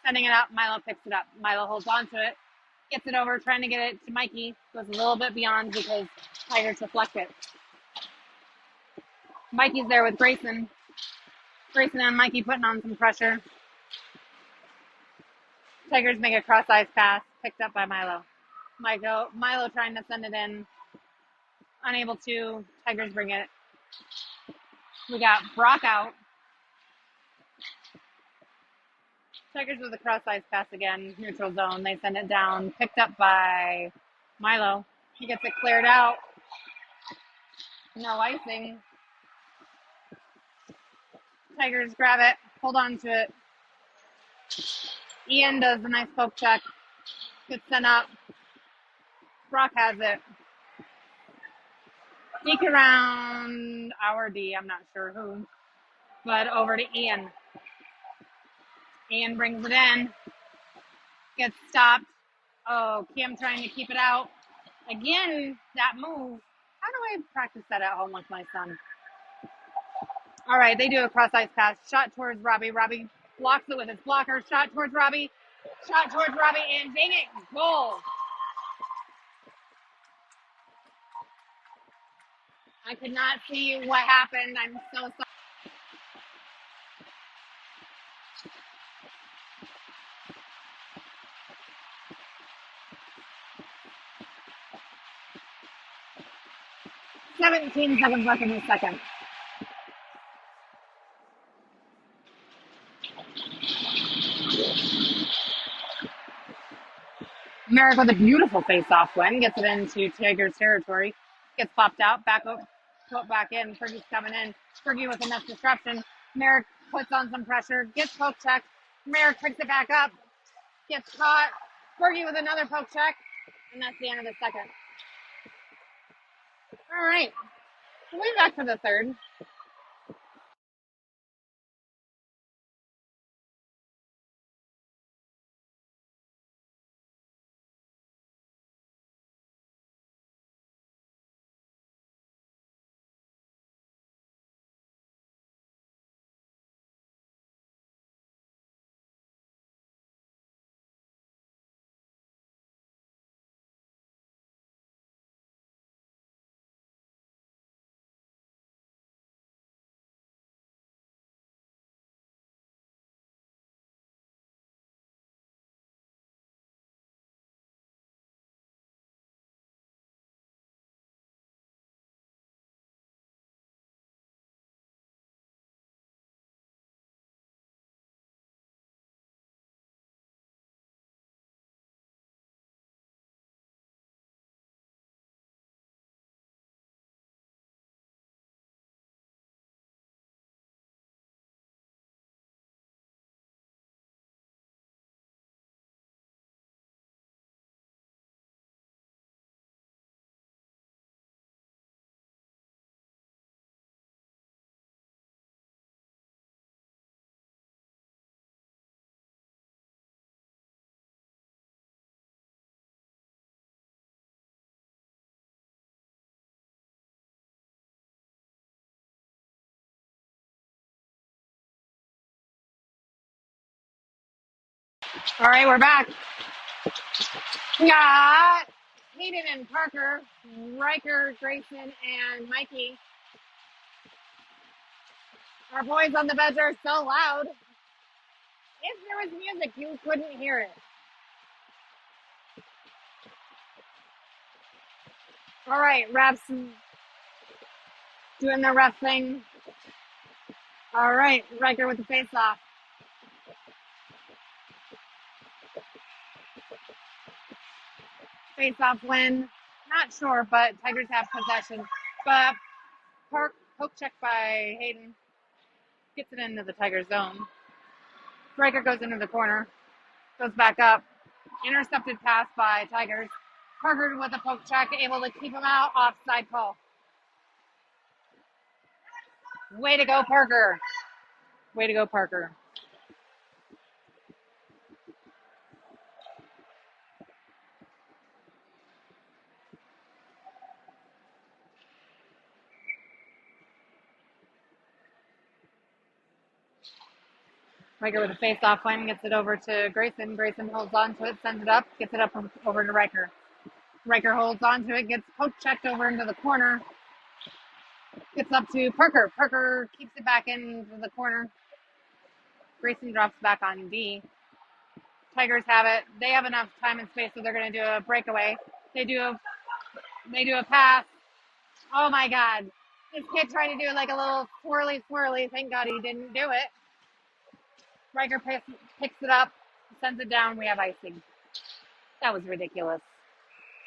Sending it up. Milo picks it up. Milo holds on to it. Gets it over, trying to get it to Mikey. Goes a little bit beyond because Tigers deflect it. Mikey's there with Grayson. Grayson and Mikey putting on some pressure. Tigers make a cross-ice pass. Picked up by Milo. Milo trying to send it in. Unable to. Tigers bring it. We got Brock out. Tigers with a cross-ice pass again. Neutral zone. They send it down. Picked up by Milo. He gets it cleared out. No icing. Tigers grab it. Hold on to it. Ian does a nice poke check. Gets sent up. Brock has it. Sneak around our D. I'm not sure who. But over to Ian. Ian brings it in. Gets stopped. Oh, Kim trying to keep it out. Again, that move. How do I practice that at home with my son? All right, they do a cross-ice pass. Shot towards Robbie. Robbie blocks it with his blocker. Shot towards Robbie. Shot towards Robbie, and dang it, goal. I could not see what happened. I'm so sorry. Seventeen seconds left in the second. Merrick with a beautiful face-off win. Gets it into Tigers territory. Gets popped out. Back up. Put back in. Fergie's coming in. Fergie with enough disruption. Merrick puts on some pressure. Gets poke check. Merrick picks it back up. Gets caught. Fergie with another poke check. And that's the end of the second. All right. We'll be back for the third. All right, we're back. We got Hayden and Parker, Riker, Grayson, and Mikey. Our boys on the bench are so loud. If there was music, you couldn't hear it. All right, refs doing the ref thing. All right, Riker with the face-off. Face-off win. Not sure, but Tigers have possession. But poke check by Hayden gets it into the Tiger zone. Riker goes into the corner, goes back up. Intercepted pass by Tigers. Parker with a poke check, able to keep him out. Offside call. Way to go, Parker. Way to go, Parker. Riker with a face-off win, gets it over to Grayson. Grayson holds on to it, sends it up, gets it up over to Riker. Riker holds on to it, gets poke checked over into the corner. Gets up to Parker. Parker keeps it back into the corner. Grayson drops back on D. Tigers have it. They have enough time and space, so they're going to do a breakaway. They do a pass. Oh my God! This kid trying to do like a little swirly. Thank God he didn't do it. Riker picks it up, sends it down. We have icing. That was ridiculous.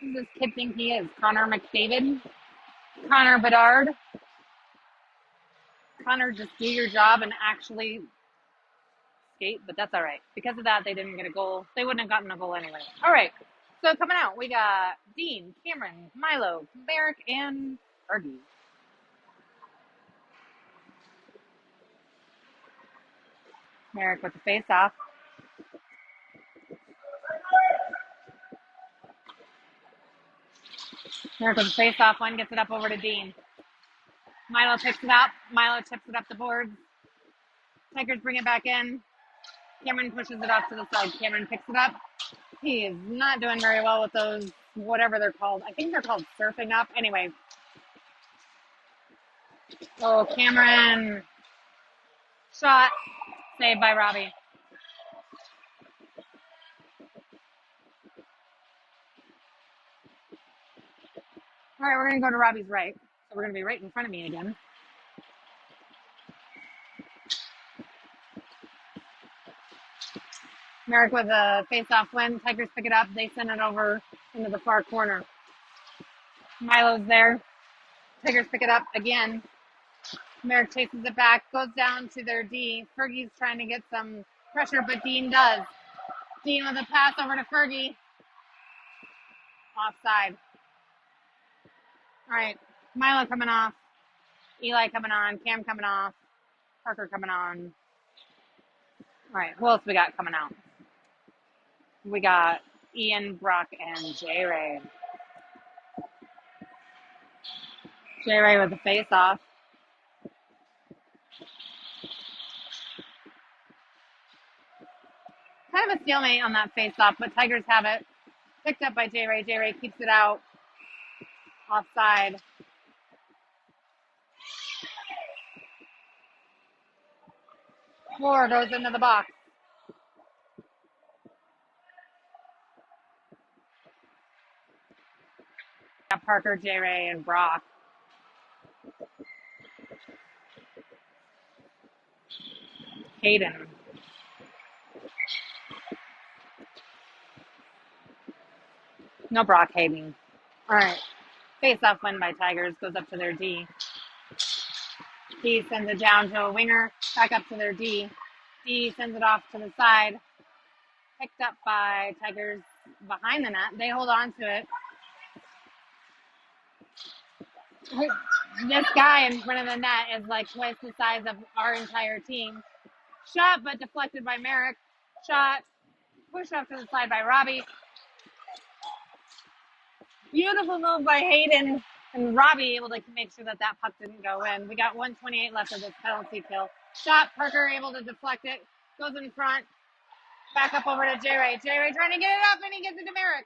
Who does this kid think he is? Connor McDavid? Connor Bedard? Connor, just do your job and actually skate, but that's all right. Because of that, they didn't get a goal. They wouldn't have gotten a goal anyway. All right. So coming out, we got Dean, Cameron, Milo, Merrick, and Fergie. Merrick with the face-off. Merrick with the face-off one, gets it up over to Dean. Milo picks it up. Milo tips it up the board. Tigers bring it back in. Cameron pushes it off to the side. Cameron picks it up. He is not doing very well with those, whatever they're called. I think they're called surfing up. Anyway. Oh, Cameron. Shot. Saved by Robbie. All right, we're going to go to Robbie's right. So we're going to be right in front of me again. Merrick with a face-off win. Tigers pick it up. They send it over into the far corner. Milo's there. Tigers pick it up again. Merrick chases it back. Goes down to their D. Fergie's trying to get some pressure, but Dean does. Dean with a pass over to Fergie. Offside. All right. Milo coming off. Eli coming on. Cam coming off. Parker coming on. All right. Who else we got coming out? We got Ian, Brock, and J Ray. J Ray with the face off. Kind of a stalemate on that face off, but Tigers have it. Picked up by J Ray. J Ray keeps it out. Offside. Floor goes into the box. Got Parker, J Ray, and Brock. Hayden. No Brock, Hayden. All right. Face off win by Tigers. Goes up to their D. D sends it down to a winger. Back up to their D. D sends it off to the side. Picked up by Tigers behind the net. They hold on to it. This guy in front of the net is like twice the size of our entire team. Shot, but deflected by Merrick. Shot, pushed off to the side by Robbie. Beautiful move by Hayden and Robbie, able to make sure that puck didn't go in. We got 1:28 left of this penalty kill. Shot, Parker able to deflect it. Goes in front. Back up over to J Ray. J Ray trying to get it up, and he gets it to Merrick.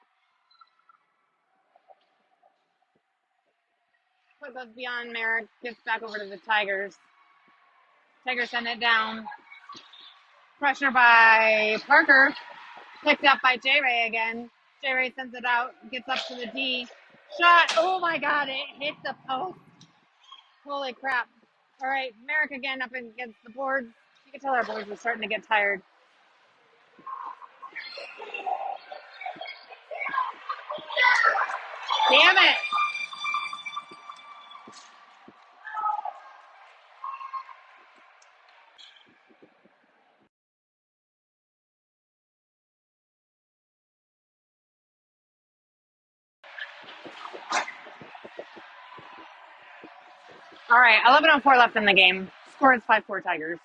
Puck goes beyond Merrick. Gets back over to the Tigers. Tigers send it down. Pressure by Parker. Picked up by J Ray again. J Ray sends it out, gets up to the D. Shot. Oh my God, it hit the post. Holy crap. All right, Merrick again up against the boards. You can tell our boys were starting to get tired. Damn it. All right, 11:04 left in the game. Score is 5-4 Tigers.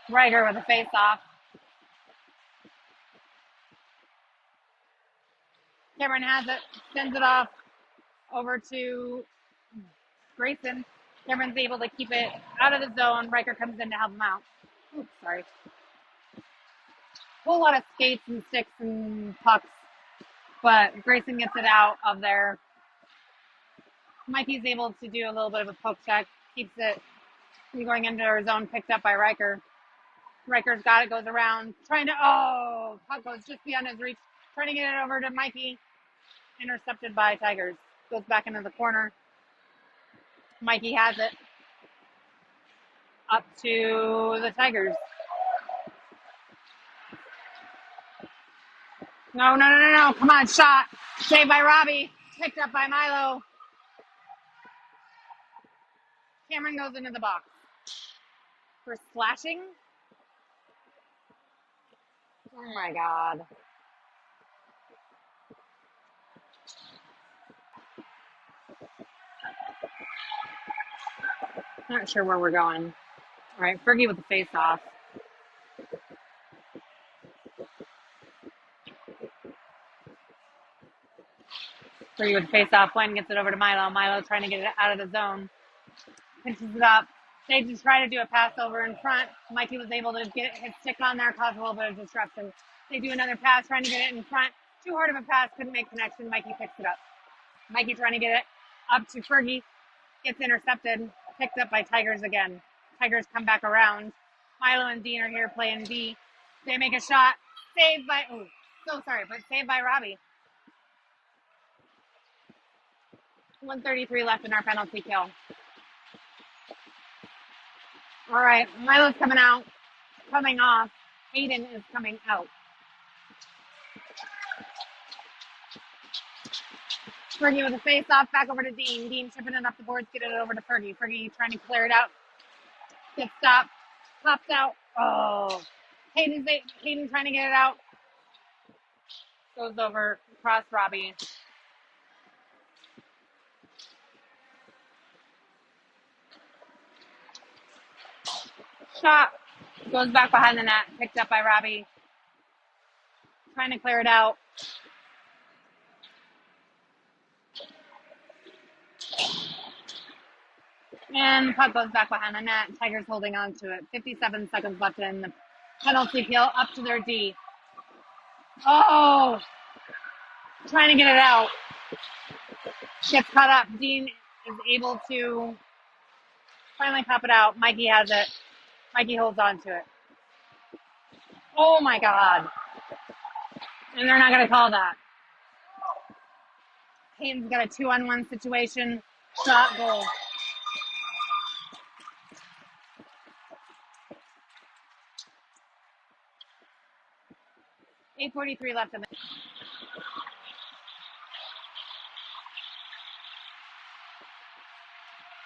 Riker with a face-off. Cameron has it, sends it off over to Grayson. Cameron's able to keep it out of the zone. Riker comes in to help him out. Oops, sorry. Whole lot of skates and sticks and pucks, but Grayson gets it out of there. Mikey's able to do a little bit of a poke check, keeps it from going into our zone, picked up by Riker. Riker's got it, goes around, trying to, puck goes just beyond his reach, trying to get it over to Mikey. Intercepted by Tigers. Goes back into the corner. Mikey has it. Up to the Tigers. No. Come on, shot. Saved by Robbie. Picked up by Milo. Cameron goes into the box. For slashing? Oh my God. Not sure where we're going. All right, Fergie with the face off. Fergie with the face off. Glenn gets it over to Milo. Milo trying to get it out of the zone. Pinches it up. They just try to do a pass over in front. Mikey was able to get his stick on there, cause a little bit of disruption. They do another pass, trying to get it in front. Too hard of a pass, couldn't make connection. Mikey picks it up. Mikey trying to get it up to Fergie. Gets intercepted. Picked up by Tigers again. Tigers come back around. Milo and Dean are here playing D. They make a shot. Saved by, saved by Robbie. 1:33 left in our penalty kill. All right, Milo's coming out. Coming off. Hayden is coming out. Fergie with a face-off, back over to Dean. Dean chipping it up the boards, getting it over to Fergie. Fergie trying to clear it out. Gets stopped. Pops out. Oh. Hayden trying to get it out. Goes over across Robbie. Shot. Goes back behind the net. Picked up by Robbie. Trying to clear it out. And the puck goes back behind the net. Tigers holding on to it. 57 seconds left in the penalty kill. Up to their D. Oh! Trying to get it out. Gets caught up. Dean is able to finally pop it out. Mikey has it. Mikey holds on to it. Oh my God. And they're not going to call that. Hayden's got a 2-on-1 situation. Shot, goal. .843 left in the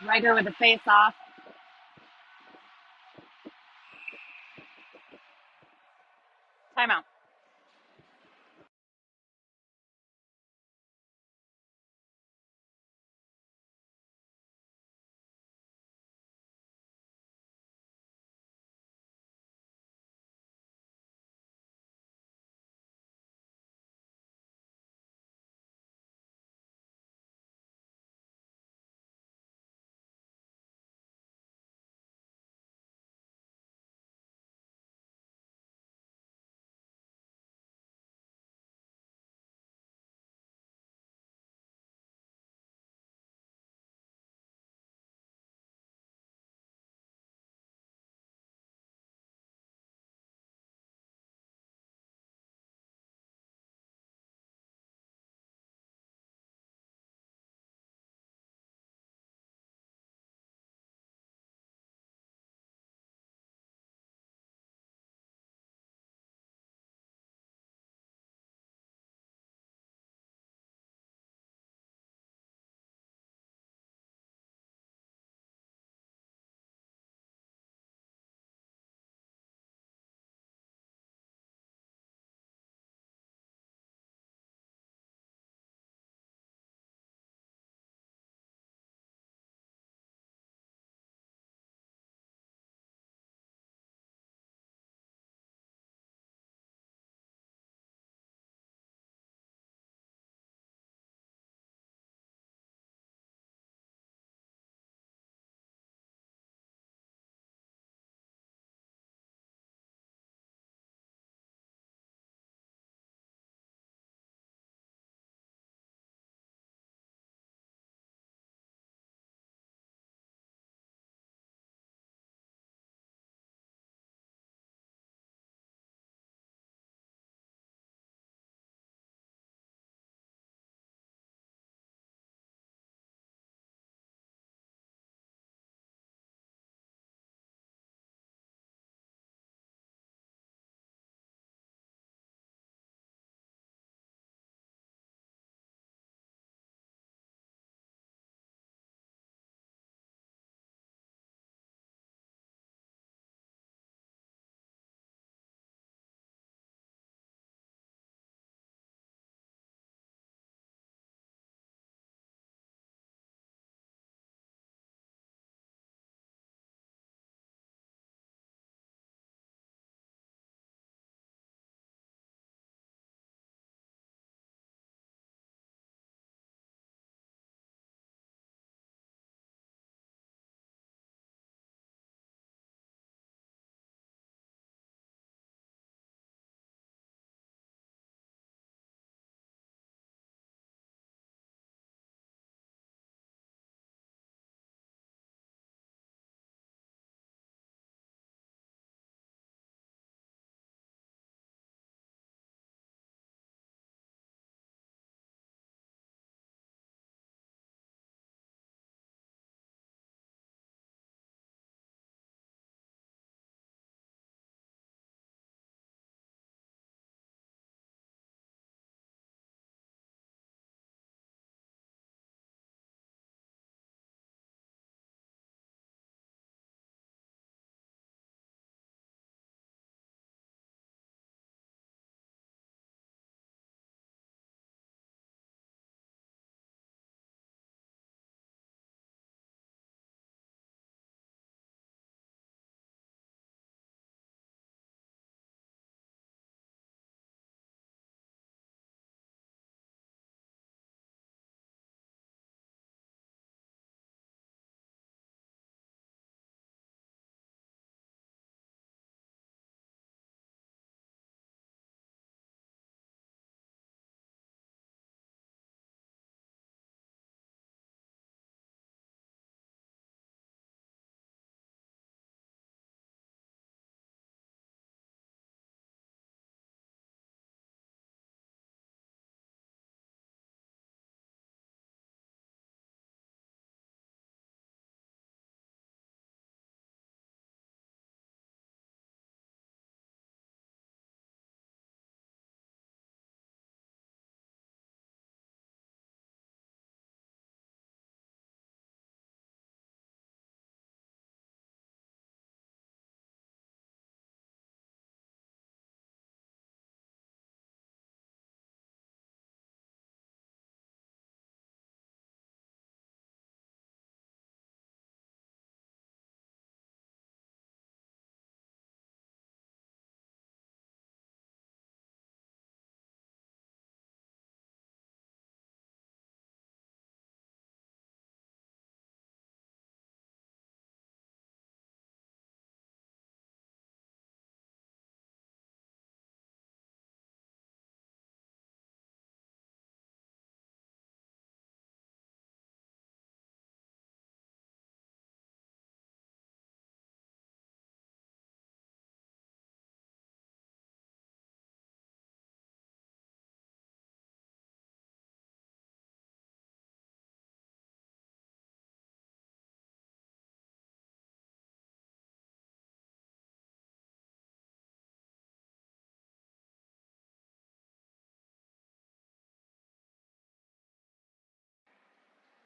Riker with the face off. Timeout.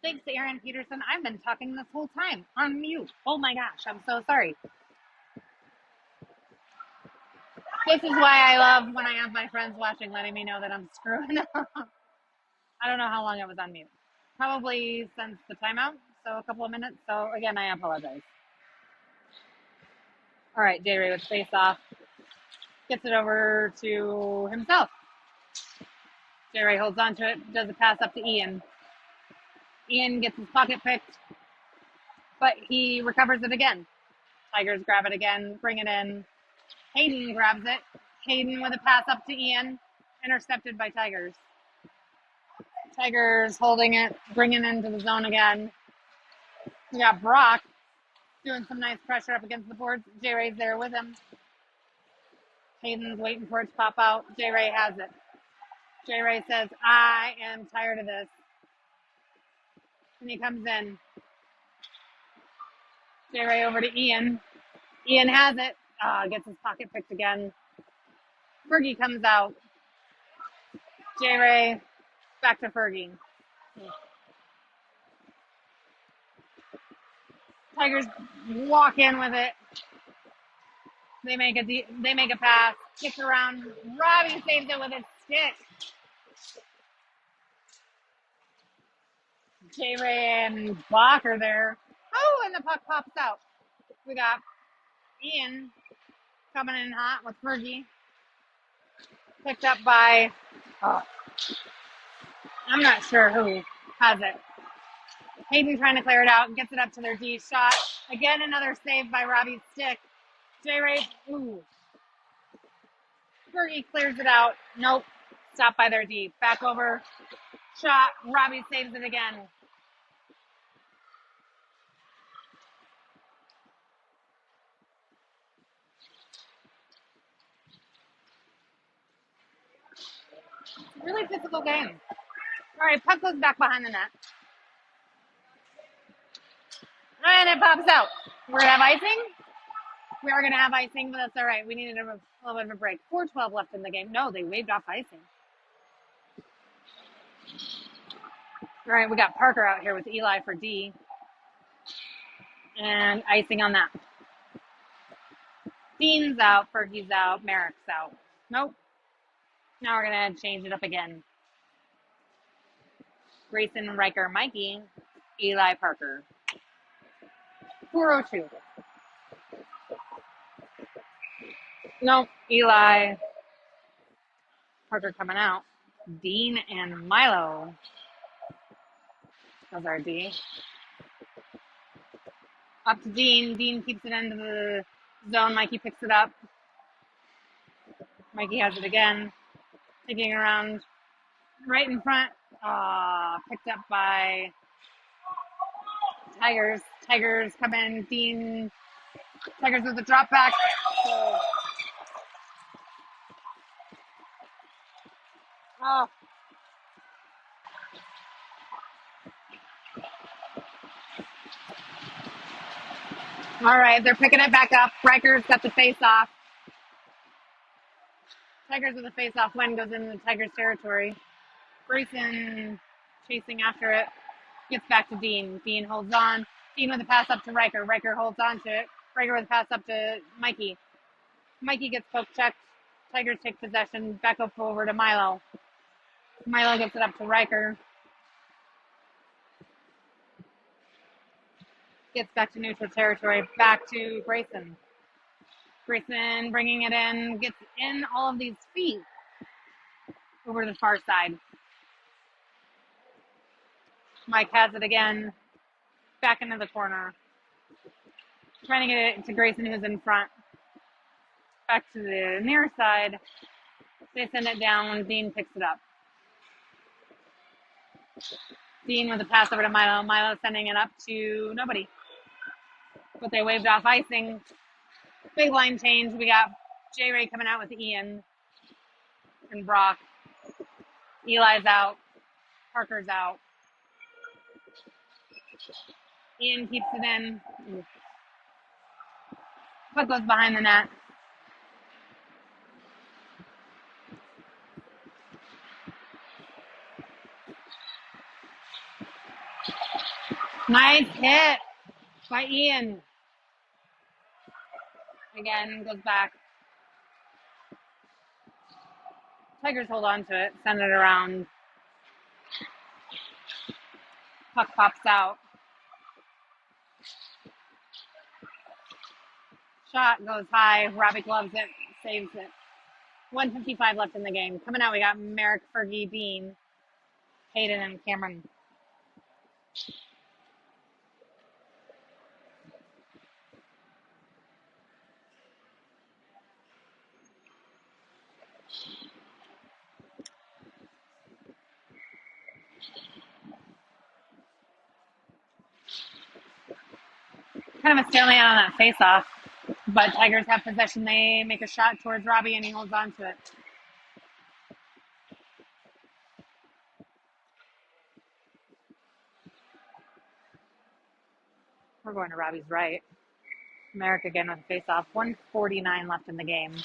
Thanks, Aaron Peterson. I've been talking this whole time on mute. Oh my gosh, I'm so sorry. This is why I love when I have my friends watching, letting me know that I'm screwing up. I don't know how long I was on mute. Probably since the timeout, so a couple of minutes. So again, I apologize. All right, J Ray with face off. Gets it over to himself. J Ray holds on to it, does a pass up to Ian. Ian gets his pocket picked, but he recovers it again. Tigers grab it again, bring it in. Hayden grabs it. Hayden with a pass up to Ian, intercepted by Tigers. Tigers holding it, bringing it into the zone again. We got Brock doing some nice pressure up against the boards. J Ray's there with him. Hayden's waiting for it to pop out. J Ray has it. J Ray says, I am tired of this. And he comes in. J Ray over to Ian. Ian has it. Gets his pocket picked again. Fergie comes out. J Ray back to Fergie. Tigers walk in with it. They make a pass. Kicks around. Robbie saves it with his stick. J Ray and Bach are there. Oh, and the puck pops out. We got Ian coming in hot with Fergie. Picked up by, I'm not sure who has it. Hayden trying to clear it out and gets it up to their D shot. Again, another save by Robbie's stick. J Ray, Fergie clears it out. Nope. Stopped by their D. Back over. Shot. Robbie saves it again. Really physical game. All right, puck goes back behind the net. And it pops out. We're going to have icing. We are going to have icing, but that's all right. We needed a little bit of a break. 4:12 left in the game. No, they waved off icing. All right, we got Parker out here with Eli for D. And icing on that. Dean's out, Fergie's out, Merrick's out. Nope. Now we're going to change it up again. Grayson, Riker, Mikey, Eli, Parker. 4:02. Nope. Eli, Parker coming out. Dean and Milo. Those are D. Up to Dean. Dean keeps it into the zone. Mikey picks it up. Mikey has it again. Taking it around right in front. Picked up by Tigers. Tigers come in. Dean. Tigers with the drop back. Oh. All right, they're picking it back up. Riker's got the face off. Tigers with a face off win goes into the Tigers territory. Grayson chasing after it. Gets back to Dean. Dean holds on. Dean with a pass up to Riker. Riker holds on to it. Riker with a pass up to Mikey. Mikey gets poke checked. Tigers take possession. Back up over to Milo. Milo gets it up to Riker. Gets back to neutral territory. Back to Grayson. Grayson bringing it in. Gets in all of these feet. Over to the far side. Mike has it again. Back into the corner. Trying to get it to Grayson, who's in front. Back to the near side. They send it down when Dean picks it up. Dean with a pass over to Milo. Milo sending it up to nobody. But they waved off icing. Big line change. We got J Ray coming out with Ian and Brock. Eli's out. Parker's out. Ian keeps it in. Puck goes behind the net. Nice hit by Ian. Again, goes back. Tigers hold on to it, send it around. Puck pops out. Shot goes high. Robbie gloves it, saves it. 1:55 left in the game. Coming out, we got Merrick, Fergie, Dean, Hayden, and Cameron. Kind of a stalemate on that face-off, but Tigers have possession. They make a shot towards Robbie, and he holds on to it. We're going to Robbie's right. Merrick again with a face-off. 1:49 left in the game.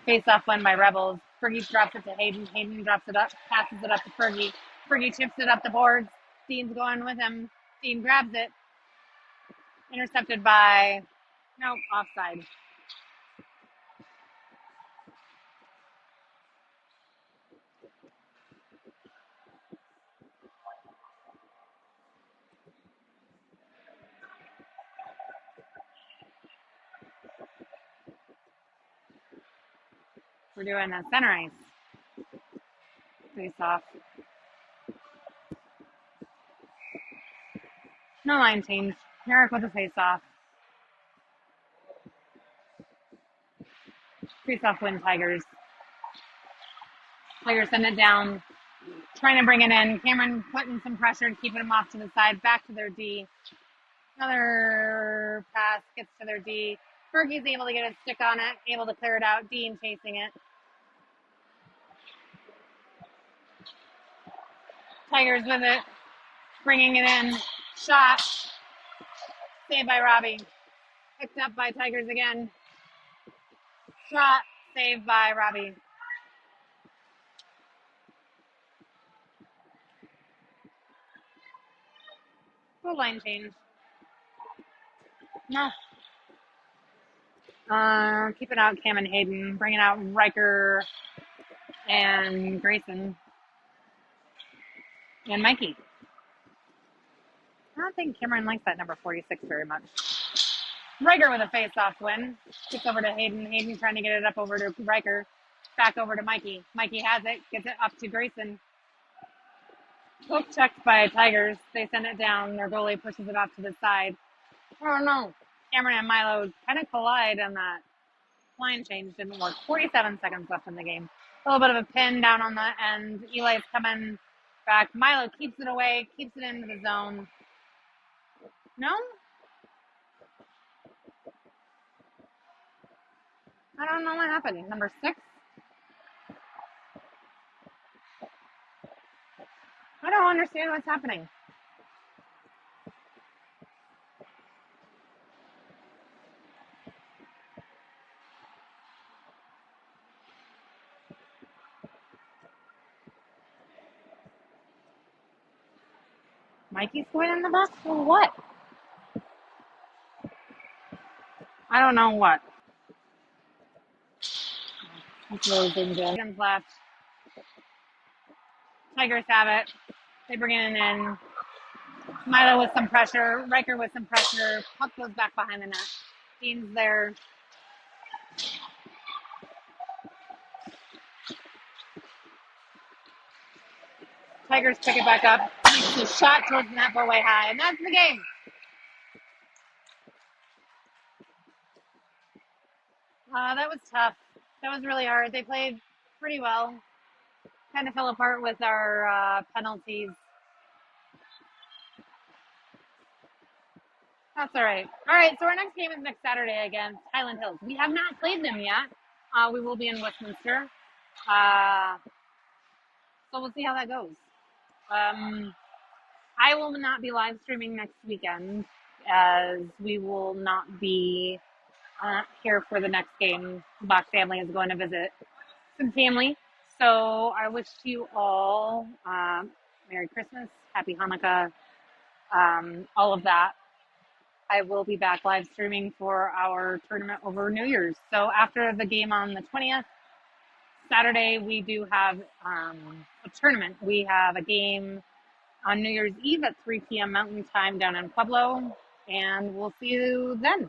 Face-off win by Rebels. Fergie drops it to Hayden. Hayden drops it up, passes it up to Fergie. Fergie chips it up the boards. Dean's going with him. Dean grabs it. Intercepted by, nope, offside. We're doing a center ice face-off. No line change. Merrick with a face-off. Face-off win Tigers. Tigers send it down. Trying to bring it in. Cameron putting some pressure, keeping him off to the side. Back to their D. Another pass gets to their D. Fergie's able to get a stick on it. Able to clear it out. Dean chasing it. Tigers with it. Bringing it in. Shot. Saved by Robbie. Picked up by Tigers again. Shot. Saved by Robbie. Full line change. No. Keeping out Cam and Hayden. Bringing out Riker and Grayson. And Mikey. I don't think Cameron likes that number 46 very much. Riker with a face-off win. Gets over to Hayden. Hayden trying to get it up over to Riker. Back over to Mikey. Mikey has it. Gets it up to Grayson. Hook checked by Tigers. They send it down. Their goalie pushes it off to the side. Oh no. Cameron and Milo kind of collide on that line change. Didn't work. 47 seconds left in the game. A little bit of a pin down on the end. Eli's coming back. Milo keeps it away. Keeps it into the zone. No? I don't know what happened. Number 6? I don't understand what's happening. Mikey's going in the box for what? I don't know what. That's really dangerous. Seconds left. Tigers have it. They bring it in. Milo with some pressure. Riker with some pressure. Puck goes back behind the net. Dean's there. Tigers pick it back up. Makes a shot towards the net, but way high. And that's the game. That was tough. That was really hard. They played pretty well. Kind of fell apart with our penalties. That's all right. All right, so our next game is next Saturday against Highland Hills. We have not played them yet. We will be in Westminster. So we'll see how that goes. I will not be live streaming next weekend as we will not be here for the next game. Bach family is going to visit some family. So I wish you all Merry Christmas, Happy Hanukkah, all of that. I will be back live streaming for our tournament over New Year's. So after the game on the 20th, Saturday, we do have a tournament. We have a game on New Year's Eve at 3 p.m. Mountain Time down in Pueblo, and we'll see you then.